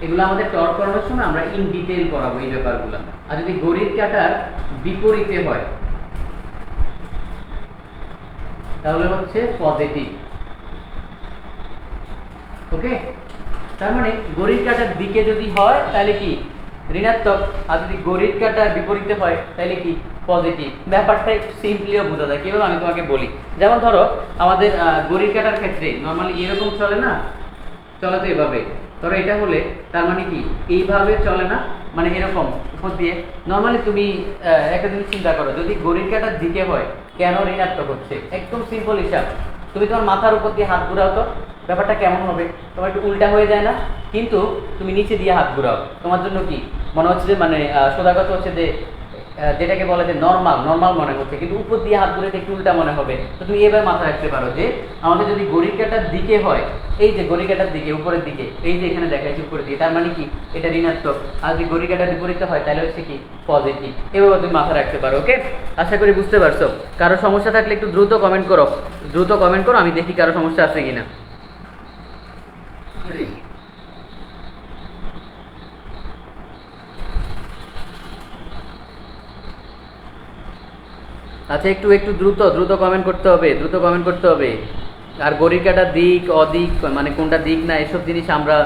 এগুলো আমাদের টর্ক করানোর সময় আমরা ইন ডিটেইল করাবো এই ব্যাপারগুলো। আর যদি ঘড়ির কাটার বিপরীতে হয় তাহলে হচ্ছে পজিটিভ। ওকে, তার মানে ঘড়ির কাটার দিকে যদি হয় তাহলে কি ঋণাত্মক, আর যদি ঘড়ির কাটার বিপরীতে হয় তাহলে কি পজিটিভ। ব্যাপারটা একটু সিম্পলিও বোঝা যায়। কিভাবে আমি তোমাকে বলি, যেমন ধরো আমাদের ঘড়ির কাটার ক্ষেত্রে নর্মালি এরকম চলে না, চলে তো এভাবে। ধরো এটা হলে তার মানে কি এইভাবে চলে না, মানে এরকম উপর দিয়ে। নর্মালি তুমি একটা জিনিস চিন্তা করো, যদি ঘড়ির কাটার দিকে হয় কেন ঋণাত্মক হচ্ছে, একদম সিম্পল হিসাব। তুমি তোমার মাথার উপর দিয়ে হাত ঘুরাও তো ব্যাপারটা কেমন হবে, তোমার একটু উল্টা হয়ে যায় না? কিন্তু তুমি নিচে দিয়ে হাত ঘুরাও, তোমার জন্য কি মনে হচ্ছে যে মানে সোজা কথা হচ্ছে যে যেটাকে বলে যে নর্মাল নর্মাল মনে হচ্ছে, কিন্তু উপর দিয়ে হাত ঘুরে একটু উল্টা মনে হবে। তো তুমি এবার মাথায় রাখতে পারো যে আমাদের যদি ঘড়ির কাটার দিকে হয়, এই যে ঘড়ির কাটার দিকে উপরের দিকে, এই যে এখানে দেখাচ্ছি উপরের দিকে, তার মানে কি এটা ঋণাত্মক। আর যদি ঘড়ির কাটার বিপরীতে হয় তাহলে হচ্ছে কি পজিটিভ। এভাবে তুমি মাথায় রাখতে পারো। ওকে, আশা করি বুঝতে পারছো। কারো সমস্যা থাকলে একটু দ্রুত কমেন্ট করো, দ্রুত কমেন্ট করো, আমি দেখি কারো সমস্যা আছে কিনা। আচ্ছা, একটু একটু দ্রুত দ্রুত কমেন্ট করতে হবে, দ্রুত কমেন্ট করতে হবে। আর ঘড়ির কাঁটা দিক অদিক মানে কোনটা দিক না এসব জিনিস আমরা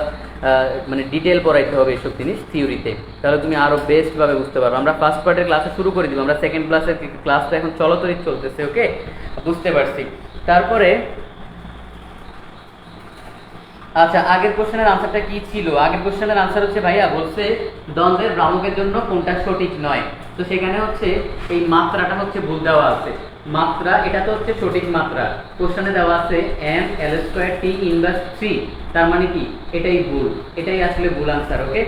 মানে ডিটেল পড়াইতে হবে এসব জিনিস থিওরিতে, তাহলে তুমি আরও বেস্টভাবে বুঝতে পারবে। আমরা ফার্স্ট পার্টের ক্লাসে শুরু করে দিব, আমরা সেকেন্ড ক্লাসটা এখন চলতরিত চলতেছে, ওকে, বুঝতে পারছি। তারপরে আচ্ছা, আগের কোশ্চেনের আনসারটা কি ছিল? আগের কোশ্চেনের আনসার হচ্ছে ভাইয়া বলছে দ্বন্দ্বের ভ্রামকের জন্য কোনটা সঠিক নয়। তো সেখানে হচ্ছে এই মাত্রাটা হচ্ছে ভুল দেওয়া আছে। মাত্রা এটা তো হচ্ছে সঠিক মাত্রা, কোশ্চেনে দেওয়া আছে m l square t inverse 3, তার মানে কি এটাই ভুল, এটাই আসলে ভুল আনসার। ওকে,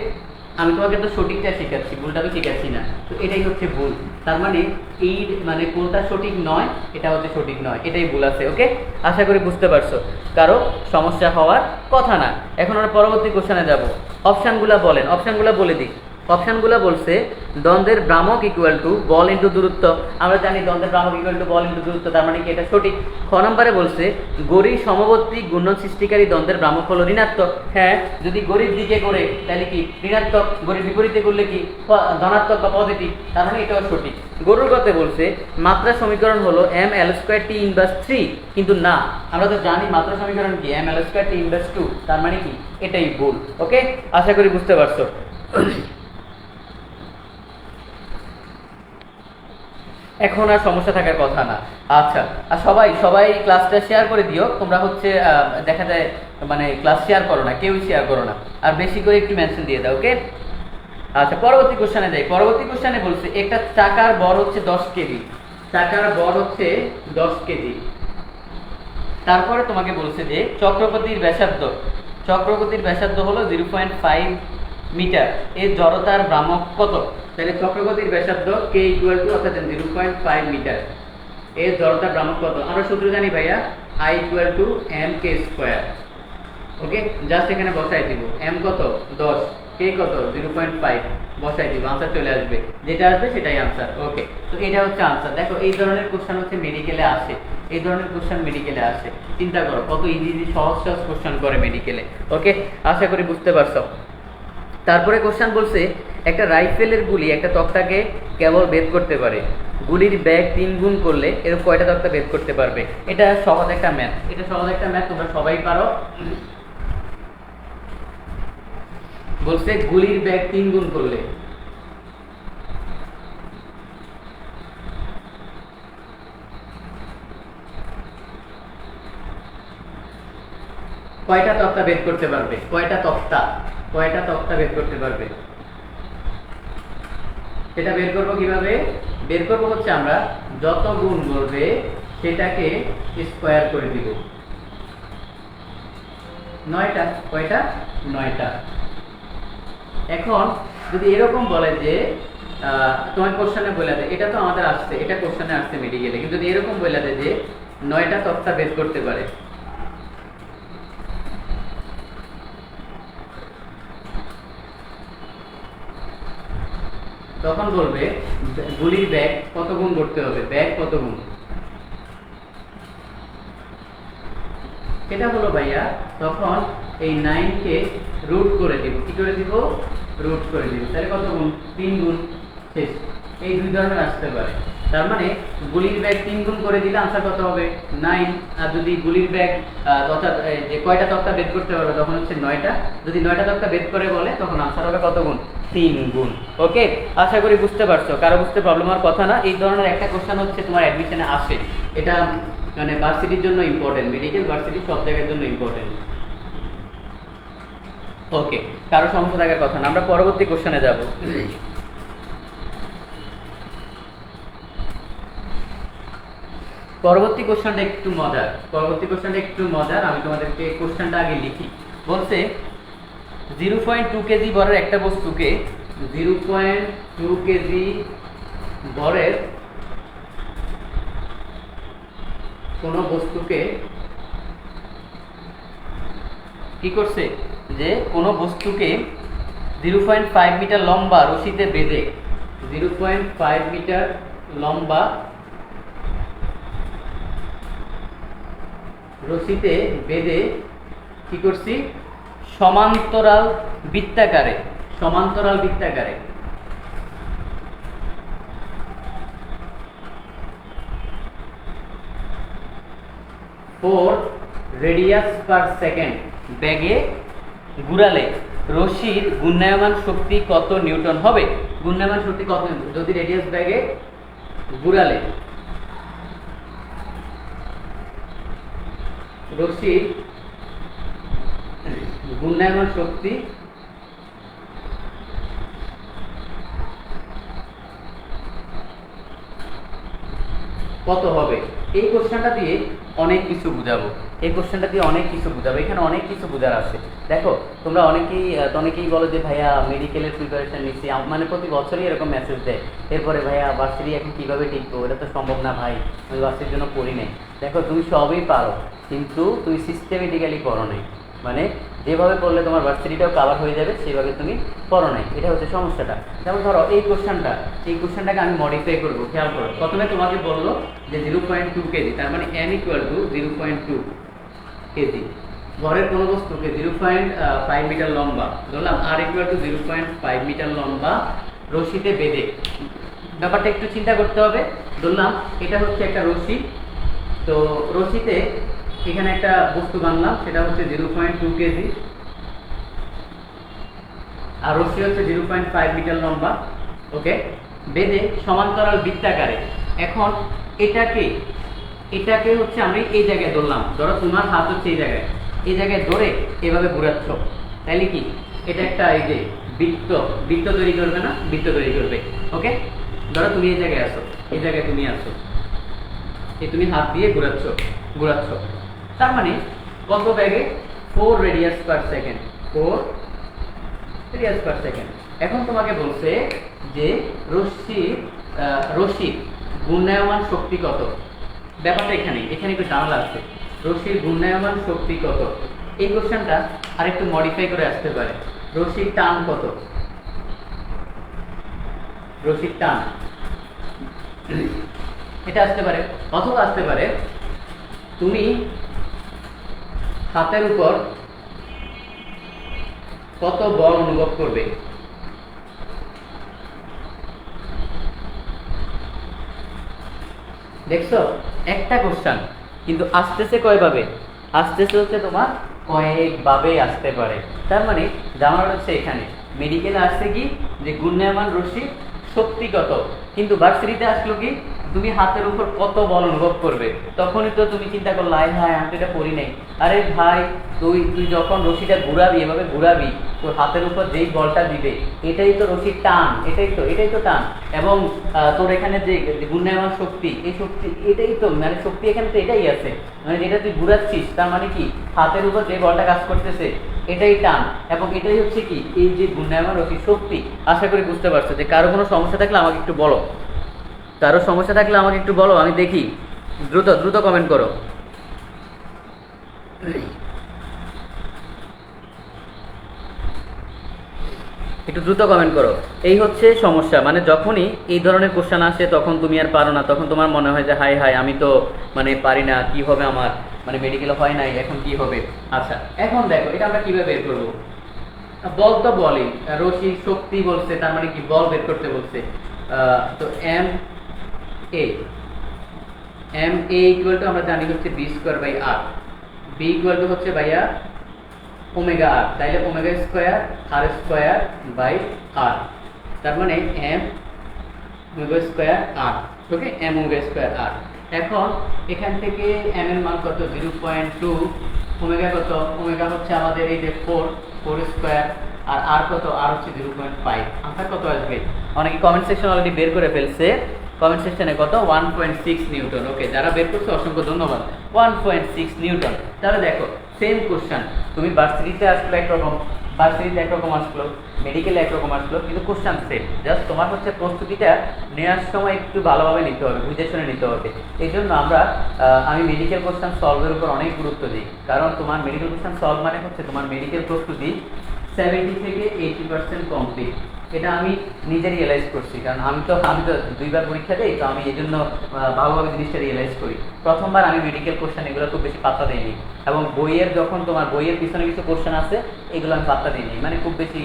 আমি তোমাকে তো সঠিকটা শেখাচ্ছি, ভুলটা তো শেখাচ্ছি না, তো এটাই হচ্ছে ভুল। তার মানে এই মানে কোনটা সঠিক নয়, এটা হচ্ছে সঠিক নয়, এটাই ভুল আছে। ওকে, আশা করি বুঝতে পারছো, কারো সমস্যা হওয়ার কথা না। এখন আমরা পরবর্তী কোশ্চেনে যাব। অপশানগুলো বলেন, অপশানগুলো বলে দিই। অপশানগুলো বলছে দ্বন্দ্বের ভ্রামক ইকুয়াল টু বল ইন্টু দূরত্ব। আমরা জানি দ্বন্দ্বের ভ্রামক ইকুয়াল টু বল ইন্টু দূরত্ব, তার মানে কি এটা সঠিক। খ নম্বরে বলছে গড়ির সমবর্তী ঘূর্ণন সৃষ্টিকারী দ্বন্দ্বের ভ্রামক হলো ঋণাত্মক। হ্যাঁ, যদি গড়ির দিকে করে তাহলে কি ঋণাত্মক, গড়ির বিপরীতে করলে কি ধনাত্মক বা পজিটিভ, তার মানে এটাও সঠিক। গরুর কথা বলছে মাত্রা সমীকরণ হলো m l square t inverse 3, কিন্তু না, আমরা তো জানি মাত্রা সমীকরণ কি m l square t inverse 2, তার মানে কি এটাই ভুল। ওকে, আশা করি বুঝতে পারছো। এখন আর সমস্যা থাকার কথা না। আচ্ছা, আর সবাই ক্লাসটা শেয়ার করে দিও। তোমরা হচ্ছে দেখা যায় মানে ক্লাস শেয়ার করো না, কেউই শেয়ার করো না, আর বেশি করে একটু মেনশন দিয়ে দাও। ওকে, আচ্ছা পরবর্তী কোশ্চেনে যাই। পরবর্তী কোশ্চেনে বলছে একটা চাকার বর হচ্ছে 10 কেজি, চাকার বর হচ্ছে 10 কেজি। তারপরে তোমাকে বলছে যে চক্রপতির ব্যাসার্ধ হলো 0.5 মিটার, এর জড়তার ভ্রামক কত? তাহলে চক্রপতির ব্যাসার্ধ k ইকুয়াল টু অর্থাৎ 0.5 মিটার, এর জড়তার ভ্রামক কত? আমরা সূত্র জানি ভাইয়া I equal to mk square. Okay, just এখানে বসাই দিব m কত 10, k কত 0.5, বসাই দিব, আনসার চলে আসবে, যেটা আসবে সেটাই আনসার। ওকে, তো এটা হচ্ছে আনসার। দেখো এই ধরনের কোশ্চেন হচ্ছে মেডিকেলে আসে, এই ধরনের কোশ্চেন মেডিকেলে আসে, চিন্তা করো কত ইজি সহজ কোশ্চেন করে মেডিকেলে। ওকে, আশা করি বুঝতে পারছো। তারপরে কোশ্চেন বলছে একটা রাইফেলের গুলি একটা তক্তাকে কেবল ভেদ করতে পারে, গুলির ব্যাগ 3 গুণ করলে এর কয়টা তক্তা ভেদ করতে পারবে? এটা সহজ একটা ম্যাথ, তোমরা সবাই পারো। বলছে গুলির ব্যাগ 3 গুণ করলে কয়টা তক্তা ভেদ করতে পারবে? কয়টা তক্তা ভেদ করতে পারবে? সেটা বের করবো কিভাবে? বের করবো হচ্ছে আমরা যত গুণ বলবে সেটাকে স্কয়ার করে দিব। 9টা, কয়টা? 9টা। এখন যদি এরকম বলে যে তোমার কোশ্চেনে বলে দেয়, এটা তো আমাদের আসছে, এটা কোশ্চেনে আসছে মেডিকেলে, কিন্তু যদি এরকম বলে দেয় যে 9টা তক্তা ভেদ করতে পারে, তখন বলবে গুলির ব্যাগ কত গুণ করতে হবে, ব্যাগ কত গুণ। এটা হলো ভাইয়া তখন এই 9কে রুট করে দিব। কি করে দিব? রুট করে দিব। তাহলে কত গুণ? 3 গুণ। শেষ। এই দুই ধরনের আসতে পারে। তার মানে গুলির ব্যাগ 3 গুণ করে দিলে আনসার কত হবে? 9। আর যদি গুলির ব্যাগ অর্থাৎ যে কয়টা তক্তা বেদ করতে পারবে তখন হচ্ছে 9টা। যদি 9টা তক্তা বেদ করে বলে তখন আনসার হবে কত গুণ? 3 গুণ। ওকে, আশা করি বুঝতে পারছো, কারো বুঝতে প্রবলেম হওয়ার কথা না। এই ধরনের একটা কোশ্চেন হচ্ছে তোমার অ্যাডমিশনে আসে, এটা মানে ভার্সিটির জন্য ইম্পর্টেন্ট, মেডিকেল ভার্সিটি সব জায়গার জন্য ইম্পর্টেন্ট। ওকে, কারো সমস্যা থাকার কথা না। আমরা পরবর্তী কোশ্চেনে যাব। পরবর্তী কোশ্চেনটা একটু মজার, আমি তোমাদেরকে কোশ্চেনটা আগে লিখি। বলছে 0.2 কেজি ভরের একটা বস্তুকে 0.2 কেজি ভরের কোন বস্তুকে কি করছে, যে কোন বস্তুকে 0.5 মিটার লম্বা রশিতে বেঁধে 0.5 মিটার লম্বা রশিতে বেঁধে কি করছি, সমান্তরাল বৃত্তাকারে 4 রেডিয়াস পার সেকেন্ড ব্যাগে ঘুরালে রশির ঘূর্ণায়মান শক্তি কত নিউটন হবে? ঘূর্ণায়মান শক্তি কত যদি রেডিয়াস ব্যাগে ঘুরালে রশির ঘূর্ণায়মান শক্তি কত হবে? এই কোশ্চেনটা দিয়ে অনেক কিছু বুঝাবো, এখানে অনেক কিছু বোঝার আছে। দেখো তোমরা অনেকেই বলো যে ভাইয়া মেডিকেলের প্রিপারেশন নিচ্ছি, মানে প্রতি বছরই এরকম মেসেজ দেয়, এরপরে ভাইয়া ভার্সিটি এখন কীভাবে টিকবো, এটা তো সম্ভব না ভাই, আমি ভার্সিটির জন্য পড়ি নাই। দেখো তুমি সবই পারো, কিন্তু তুমি সিস্টেমেটিক্যালি পড়ো নাই, মানে যেভাবে পড়লে তোমার ভার্সিটিটাও কাভার হয়ে যাবে সেভাবে তুমি পড়ো নাই, এটা হচ্ছে সমস্যাটা। যেমন ধরো এই কোশ্চেনটাকে আমি মডিফাই করবো, খেয়াল করো। প্রথমে তোমাকে বললো যে 0.2 কেজি, তার মানে m ইকুয়াল টু 0.2 কেজি, ঘরের কোনো বস্তুকে 0.5 মিটার লম্বা ধরলাম, আর ইকুয়াল টু 0.5 মিটার লম্বা রশিতে বেঁধে, ব্যাপারটা একটু চিন্তা করতে হবে। ধরলাম এটা হচ্ছে একটা রশি, তো রশিতে এখানে একটা বস্তু বানলাম, সেটা হচ্ছে 0.2 কেজি, আর রশি হচ্ছে 0.5 মিটার লম্বা। ওকে, বেঁধে সমান্তরাল বৃত্তাকারে। এখন এটাকে হচ্ছে আমি এই জায়গায় ধরলাম, ধরো তোমার হাত হচ্ছে এই জায়গায় ধরে এভাবে ঘুরাচ্ছ, তাইলে কি এটা একটা এই যে বৃত্ত তৈরি করবে না? বৃত্ত তৈরি করবে। ওকে, ধরো তুমি এই জায়গায় আসো, এই জায়গায় তুমি আসো, তুমি হাত দিয়ে ঘুরাচ্ছ, তার মানে কত ব্যাগে? 4 radius per second, 4 radius per second. এখন তোমাকে বলছে যে রশির ঘূর্ণায়মান শক্তি কত? ব্যাপারটা এখানে একটু জানালা আছে, রশির ঘূর্ণায়মান শক্তি কত? এই কোশ্চেনটা আরেকটু মডিফাই করে আসতে পারে। রশির টান কত? রশির টান এটা আসতে পারে, অথবা আসতে পারে তুমি হাতের উপর কত বল অনুভব করবে? দেখছো, একটা কোশ্চেন কিন্তু আসতেছে কয়ভাবে? আসতেছে হচ্ছে তোমার কয়েকভাবে আসতে পারে। তার মানে জানার হচ্ছে এখানে মেডিকেলে আসছে কি যে ঘূর্ণায়মান রশির শক্তি কত, কিন্তু ভার্সিটিতে আসলো কি তুমি হাতের উপর কত বল অনুভব করবে। তখনই তো তুমি চিন্তা করলে হায় হায় আমি তো এটা করি নাই। আরে ভাই, তুই যখন রশিটা ঘুরাবি, এভাবে ঘুরাবি, তোর হাতের উপর যেই বলটা দিবে এটাই তো রশির টান, এটাই তো টান। এবং তোর এখানে যে ঘূর্ণায়মান শক্তি, এই শক্তি এটাই তো, মানে শক্তি এখানে তো এটাই আছে, মানে যেটা তুই ঘুরাচ্ছিস তার মানে কি হাতের উপর যে বলটা কাজ করতেছে এটাই টান, এবং এটাই হচ্ছে কি এই যে ঘূর্ণায়মান রশির শক্তি। আশা করি বুঝতে পারছো। যে কারো কোনো সমস্যা থাকলে আমাকে একটু বলো, আমি দেখি। দ্রুত কমেন্ট করো। একটু দ্রুত কমেন্ট করো। এই হচ্ছে সমস্যা, মানে যখনই এই ধরনের কোশ্চেন আসে তখন তুমি আর পারো না, তখন তোমার মনে হয় যে হাই হাই আমি তো মানে পারি না, কি হবে আমার, মানে মেডিকেলে হয় নাই, এখন কি হবে। আচ্ছা, এখন দেখো এটা আমরা কিভাবে বের করবো। বল তো বলই, রশি শক্তি বলছে, তার মানে কি বল বের করতে বলছে। তো এম এ ইকুয়াল টু আমরা জানি হচ্ছে B square by R, B equal to হচ্ছে ভাইয়া ওমেগা আর, তাইলে ওমেগা স্কোয়ার বাই আর, তার মানে এম ওমেগা স্কোয়ার আর। ওকে, এম ওমেগা স্কোয়ার আর। এখন এখান থেকে এম এর মান কত? 0.2, ওমেগা কত? ওমেগা হচ্ছে আমাদের এই যে 4 স্কোয়ার, আর আর কত? আর হচ্ছে 0.5। আনসার কত আসবে? অনেকে কমেন্ট সেকশন অলরেডি বের করে ফেলছে। কমেন্ট সেকশনে কত? 1.6 নিউটন। ওকে, যারা বের করছে অসংখ্য ধন্যবাদ। 1.6 নিউটন। তাহলে দেখো সেম কোশ্চেন, তুমি ভার্সিটিতে আসলো একরকম, আসলো, মেডিকেলে একরকম আসলো, কিন্তু কোশ্চেন সেম। জাস্ট তোমার হচ্ছে প্রস্তুতিটা নেওয়ার সময় একটু ভালোভাবে নিতে হবে, বুঝে শুনে নিতে হবে। এই জন্য আমি মেডিকেল কোশ্চেন সলভের উপর অনেক গুরুত্ব দিই, কারণ তোমার মেডিকেল কোশ্চেন সলভ মানে হচ্ছে তোমার মেডিকেল প্রস্তুতি 70 থেকে 80% কমপ্লিট। এটা আমি নিজে রিয়েলাইজ করছি, কারণ আমি তো 2বার পরীক্ষা দিই, তো আমি এই জন্য ভালোভাবে জিনিসটা রিয়েলাইজ করি। প্রথমবার আমি মেডিকেল কোশ্চেন এগুলো খুব বেশি পাত্তা দিইনি, এবং যখন তোমার বইয়ের পিছনে কিছু কোশ্চেন আছে এগুলো আমি পাত্তা দিইনি, মানে খুব বেশি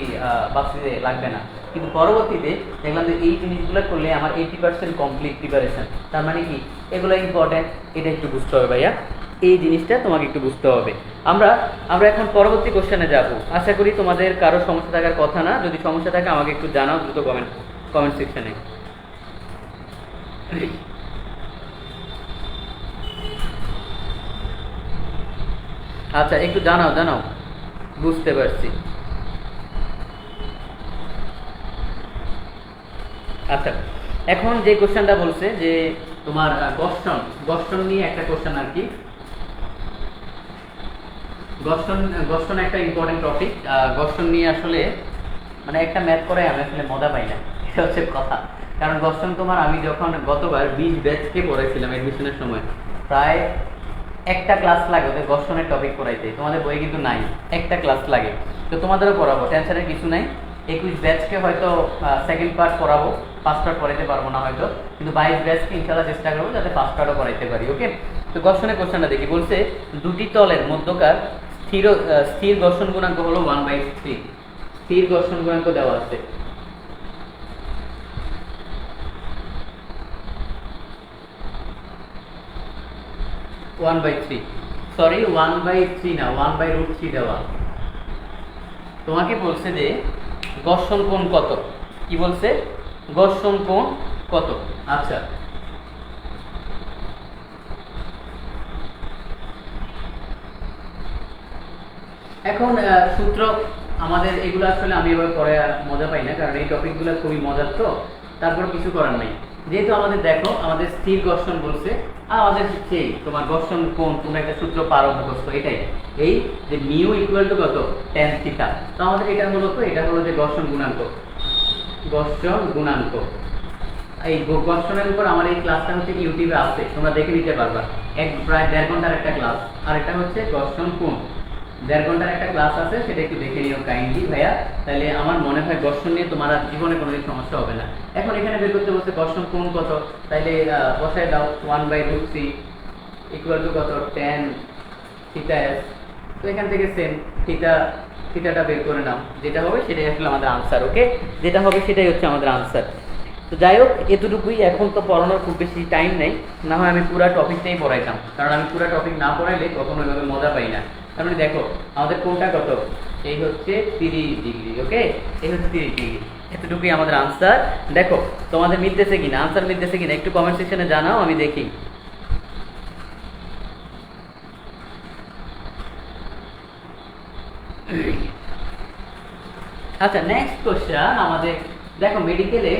ভাবতে লাগবে না। কিন্তু পরবর্তীতে দেখলাম যে এই জিনিসগুলো করলে আমার 80% কমপ্লিট প্রিপারেশন, তার মানে কি এগুলো ইম্পর্টেন্ট, এটা একটু বুঝতে হবে ভাইয়া। এই জিনিসটা তোমাকে একটু বুঝতে হবে। আমরা আমরা এখন পরবর্তী কোশ্চেনে যাব। আশা করি তোমাদের কারো সমস্যা থাকার কথা না। যদি সমস্যা থাকে আমাকে একটু জানাও দ্রুত কমেন্ট সেকশনে। আচ্ছা, একটু জানাও। বুঝতে পারছি। আচ্ছা, এখন যে কোশ্চেনটা বলছে যে তোমার গর্ষণ নিয়ে একটা কোশ্চেন আর কি। গর্ষণ একটা ইম্পর্টেন্ট টপিক। গর্ষণ নিয়ে আসলে মানে একটা ম্যাথ করে আমি আসলে মজা পাই না, এটা হচ্ছে কথা। কারণ গর্ষণ তোমার আমি যখন গতবার 20 ব্যাচকে পড়াইছিলাম অ্যাডমিশনের সময়, প্রায় একটা ক্লাস লাগে ওদের গর্ষণের টপিক পড়াইতে। তোমাদের বই কিন্তু নাই, একটা ক্লাস লাগে। তো তোমাদেরও পড়াবো, টেনশনের কিছু নাই। 21 ব্যাচকে হয়তো সেকেন্ড পার্ট পড়াবো, ফার্স্ট পার্ট পড়াইতে পারবো না হয়তো, কিন্তু 22 ব্যাচকে ইনশাআল্লাহ চেষ্টা করবো যাতে ফার্স্ট পার্টও পড়াইতে পারি। ওকে, তো গর্ষণের কোশ্চেনটা দেখি। বলছে দুটি তলের মধ্যকার স্থির ঘর্ষণ গুণাঙ্ক হলো 1/3। স্থির ঘর্ষণ গুণাঙ্ক দেওয়া আছে। সরি 1/3 না, 1/√3 দেওয়া। তোমাকে বলছে যে ঘর্ষণ কোণ কত। কি বলছে? ঘর্ষণ কোণ কত। আচ্ছা, এখন সূত্র আমাদের এগুলো আসলে আমি এবার পরে মজা পাই না, কারণ এই টপিকগুলো খুবই মজার। তো তারপর কিছু করার নাই, যেহেতু আমাদের দেখো আমাদের স্থির ঘর্ষণ বলছে, আর আমাদের সেই তোমার ঘর্ষণ কোণ তোমরা একটা সূত্র পারো মুখস্থ, এটাই এই যে মিউ ইকুয়াল টু কত, tan থিটা। তো আমাদের এটা হলো যে ঘর্ষণ গুণাঙ্ক। এই ঘর্ষণের উপর আমার এই ক্লাসটা হচ্ছে ইউটিউবে আছে, তোমরা দেখে নিতে পারবা। প্রায় 1.5 ঘন্টার একটা ক্লাস, আর এটা হচ্ছে ঘর্ষণ কোণ। 1.5 ঘন্টার একটা ক্লাস আছে, সেটা একটু দেখে নিও কাইন্ডলি ভাইয়া। তাহলে আমার মনে হয় ঘর্ষণ নিয়ে তোমার আর জীবনে কোনোদিন সমস্যা হবে না। এখন এখানে বের করতে বলছে ঘর্ষণ কোণ কত, তাইলে বসায় দাও 1/√3 ইকুয়াল টু কত, tan থিটা s। তো এখান থেকে সেম থিটাটা বের করে নাও, যেটা হবে সেটাই আসলে আমাদের আনসার। ওকে, যেটা হবে সেটাই হচ্ছে আমাদের আনসার। তো যাই হোক, এতটুকুই। এখন তো পড়ানোর খুব বেশি টাইম নেই, না হয় আমি পুরো টপিকটাই পড়াইতাম, কারণ আমি পুরো টপিক না পড়াইলে কখনো ওইভাবে মজা পাই না। তার মানে দেখো আমাদের কোনটা কত, এই হচ্ছে 30 ডিগ্রি। ওকে, এই হচ্ছে 30 ডিগ্রি। এতটুকুই আমাদের আনসার। দেখো তোমাদের মিলতেছে কিনা, আনসার মিলতেছে কিনা একটু কমেন্ট সেকশনে জানাও, আমি দেখি। আচ্ছা, নেক্সট কোশ্চেন আমাদের দেখো মেডিকেলে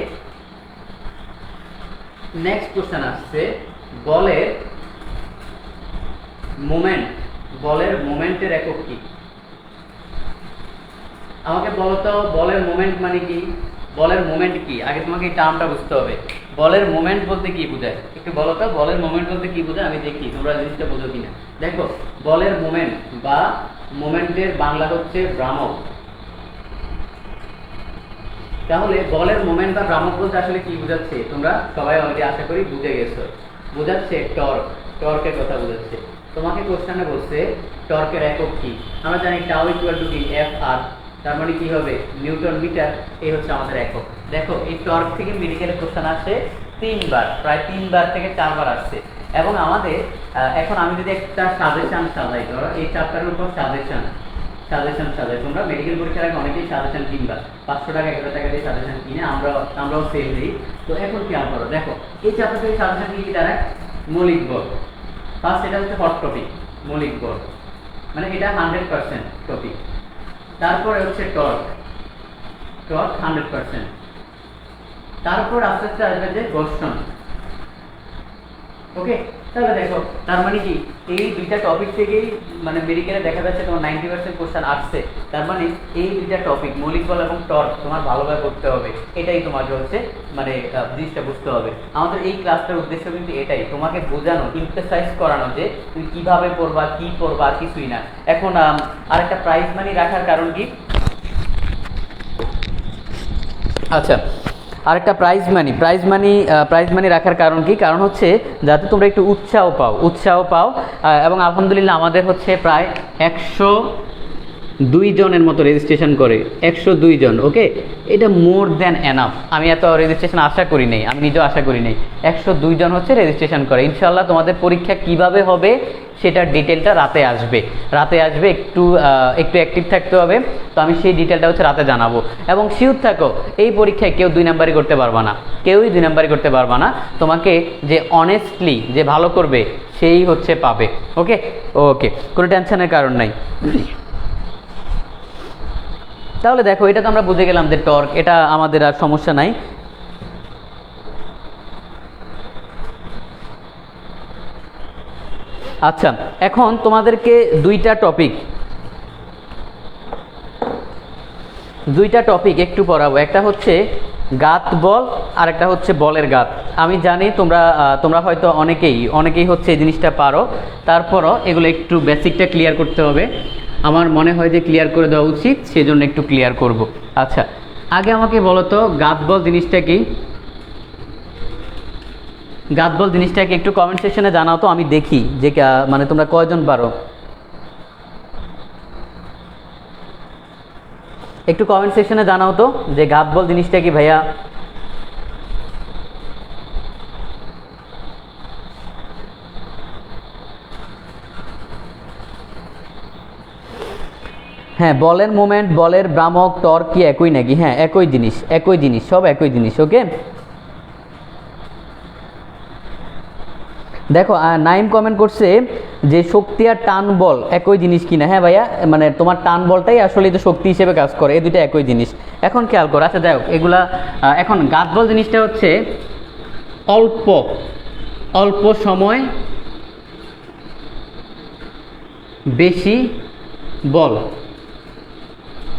নেক্সট কোশ্চেন আসছে বলের মোমেন্টের একক কি? আমাকে বলো তো, বলের মোমেন্ট মানে কি? বলের মোমেন্ট কি? আগে তোমাকে এই টার্মটা বুঝতে হবে। বলের মোমেন্ট বলতে কি বোঝায় একটু বলো তো। বলের মোমেন্ট বলতে কি বোঝায় আমি দেখি তোমরা জিনিসটা বোঝো কিনা। দেখো, বলের মোমেন্ট বা মোমেন্টের বাংলা হচ্ছে ভ্রামক। তাহলে বলের মোমেন্ট বা ভ্রামক বলতে আসলে কি বোঝাচ্ছে তোমরা সবাই অলরেডি আশা করি বুঝে গেছো। বোঝাচ্ছে টর্কের কথা বোঝাচ্ছে। তোমাকে কোশ্চেনে বলছে টর্কের একক কি? আমরা জানি টাউ ইকুয়াল টু কি, এফ আর। তার মানে কি হবে, নিউটন মিটার। এই হচ্ছে আমাদের একক। দেখো এই টর্ক থেকে মেডিকেলের কোশ্চেন আসছে 3 বার, প্রায় 3 বার থেকে 4 বার আসছে। এবং আমাদের এখন আমি যদি একটা সাজেশন সাজাই, ধরো এই চ্যাপ্টারের উপর সাজেশন সাজাই। তোমরা মেডিকেল পরীক্ষার আগে অনেকেই সাজেশন কিনবা, 500 টাকা 1000 টাকা দিয়ে সাজেশন কিনে আমরাও সেল দিই। তো এখন কি করো, দেখো এই চ্যাপ্টার থেকে সাজেশন কি দাঁড়ায়, মৌলিক বল। ফার্স্ট এটা হচ্ছে হট টপিক, মৌলিক বল মানে এটা 100% টপিক। তারপরে হচ্ছে টর্ক 100%। তারপর আস্তে আস্তে আসবে যে ঘর্ষণ। ওকে, তাহলে দেখো তার মানে কি এই দুইটা টপিক থেকেই মানে মেডিকেলে দেখা যাচ্ছে তোমার 90% কোশ্চেন আসছে। তার মানে এই দুইটা টপিক মৌলিক বল এবং টর্ক তোমার ভালোভাবে পড়তে হবে। এটাই তোমাকে হচ্ছে মানে জিনিসটা বুঝতে হবে। আমাদের এই ক্লাসটার উদ্দেশ্য কিন্তু এটাই, তোমাকে বোঝানো, এমফাসাইজ করানো যে তুমি কিভাবে পড়বা, কি পড়বা, কিছুই না। এখন আরেকটা প্রাইজ মানি রাখার কারণ কি, আচ্ছা আরেকটা প্রাইজ মানি রাখার কারণ কি? কারণ হচ্ছে যাতে তোমরা একটু উৎসাহ পাও। এবং আলহামদুলিল্লাহ আমাদের হচ্ছে প্রায় 102 জনের মতো রেজিস্ট্রেশন করে, 102 জন। ওকে, এটা মোর দ্যান এনাফ। আমি এত রেজিস্ট্রেশন আশা করি নাই, আমি নিজেও আশা করি নাই। 102 জন হচ্ছে রেজিস্ট্রেশন করে। ইনশাআল্লাহ তোমাদের পরীক্ষা কিভাবে হবে সেটার ডিটেলটা রাতে আসবে। একটু একটু অ্যাক্টিভ থাকতে হবে। তো আমি সেই ডিটেলটা হচ্ছে রাতে জানাবো। এবং শিওর থাকো, এই পরীক্ষায় কেউ 2 নাম্বারই করতে পারবা না, কেউই 2 নাম্বারই করতে পারবা না। তোমাকে যে অনেস্টলি যে ভালো করবে সেই হচ্ছে পাবে। ওকে ওকে, কোনো টেনশনের কারণ নাই। তাহলে দেখো, এটা তো আমরা বুঝে গেলাম যে টর্ক, এটা আমাদের আর সমস্যা নাই। আচ্ছা, এখন তোমাদেরকে দুইটা টপিক একটু পড়াবো। একটা হচ্ছে গাত বল, আর একটা হচ্ছে বলের গাত। আমি জানি তোমরা হয়তো অনেকেই হচ্ছে এই জিনিসটা পারো, তারপরও এগুলো একটু বেসিকটা ক্লিয়ার করতে হবে। আমার মনে হয় যে ক্লিয়ার করে দেওয়া উচিত, সেজন্য একটু ক্লিয়ার করব। আচ্ছা, আগে আমাকে বলো তো গাত বল জিনিসটা কি? গাত বল জিনিসটাকে একটু কমেন্ট সেকশনে জানাও তো, আমি দেখি যে মানে তোমরা কয়জন পারো। একটু কমেন্ট সেকশনে জানাও তো যে গাত বল জিনিসটা কি ভাইয়া। হ্যাঁ, বলের মুভমেন্ট, বলের ভ্রামক, টর্ক কি একই নাকি? হ্যাঁ, একই জিনিস, সব একই জিনিস। ওকে, দেখো নাইম কমেন্ট করছে যে শক্তি আর টান বল একই জিনিস কিনা। হ্যাঁ ভাইয়া, মানে তোমার টান বলটাই আসলে যে শক্তি হিসেবে কাজ করে, এই দুটো একই জিনিস। এখন খেয়াল করো। আচ্ছা যাই হোক, এগুলা এখন গাত বল জিনিসটা হচ্ছে অল্প সময় বেশি বল।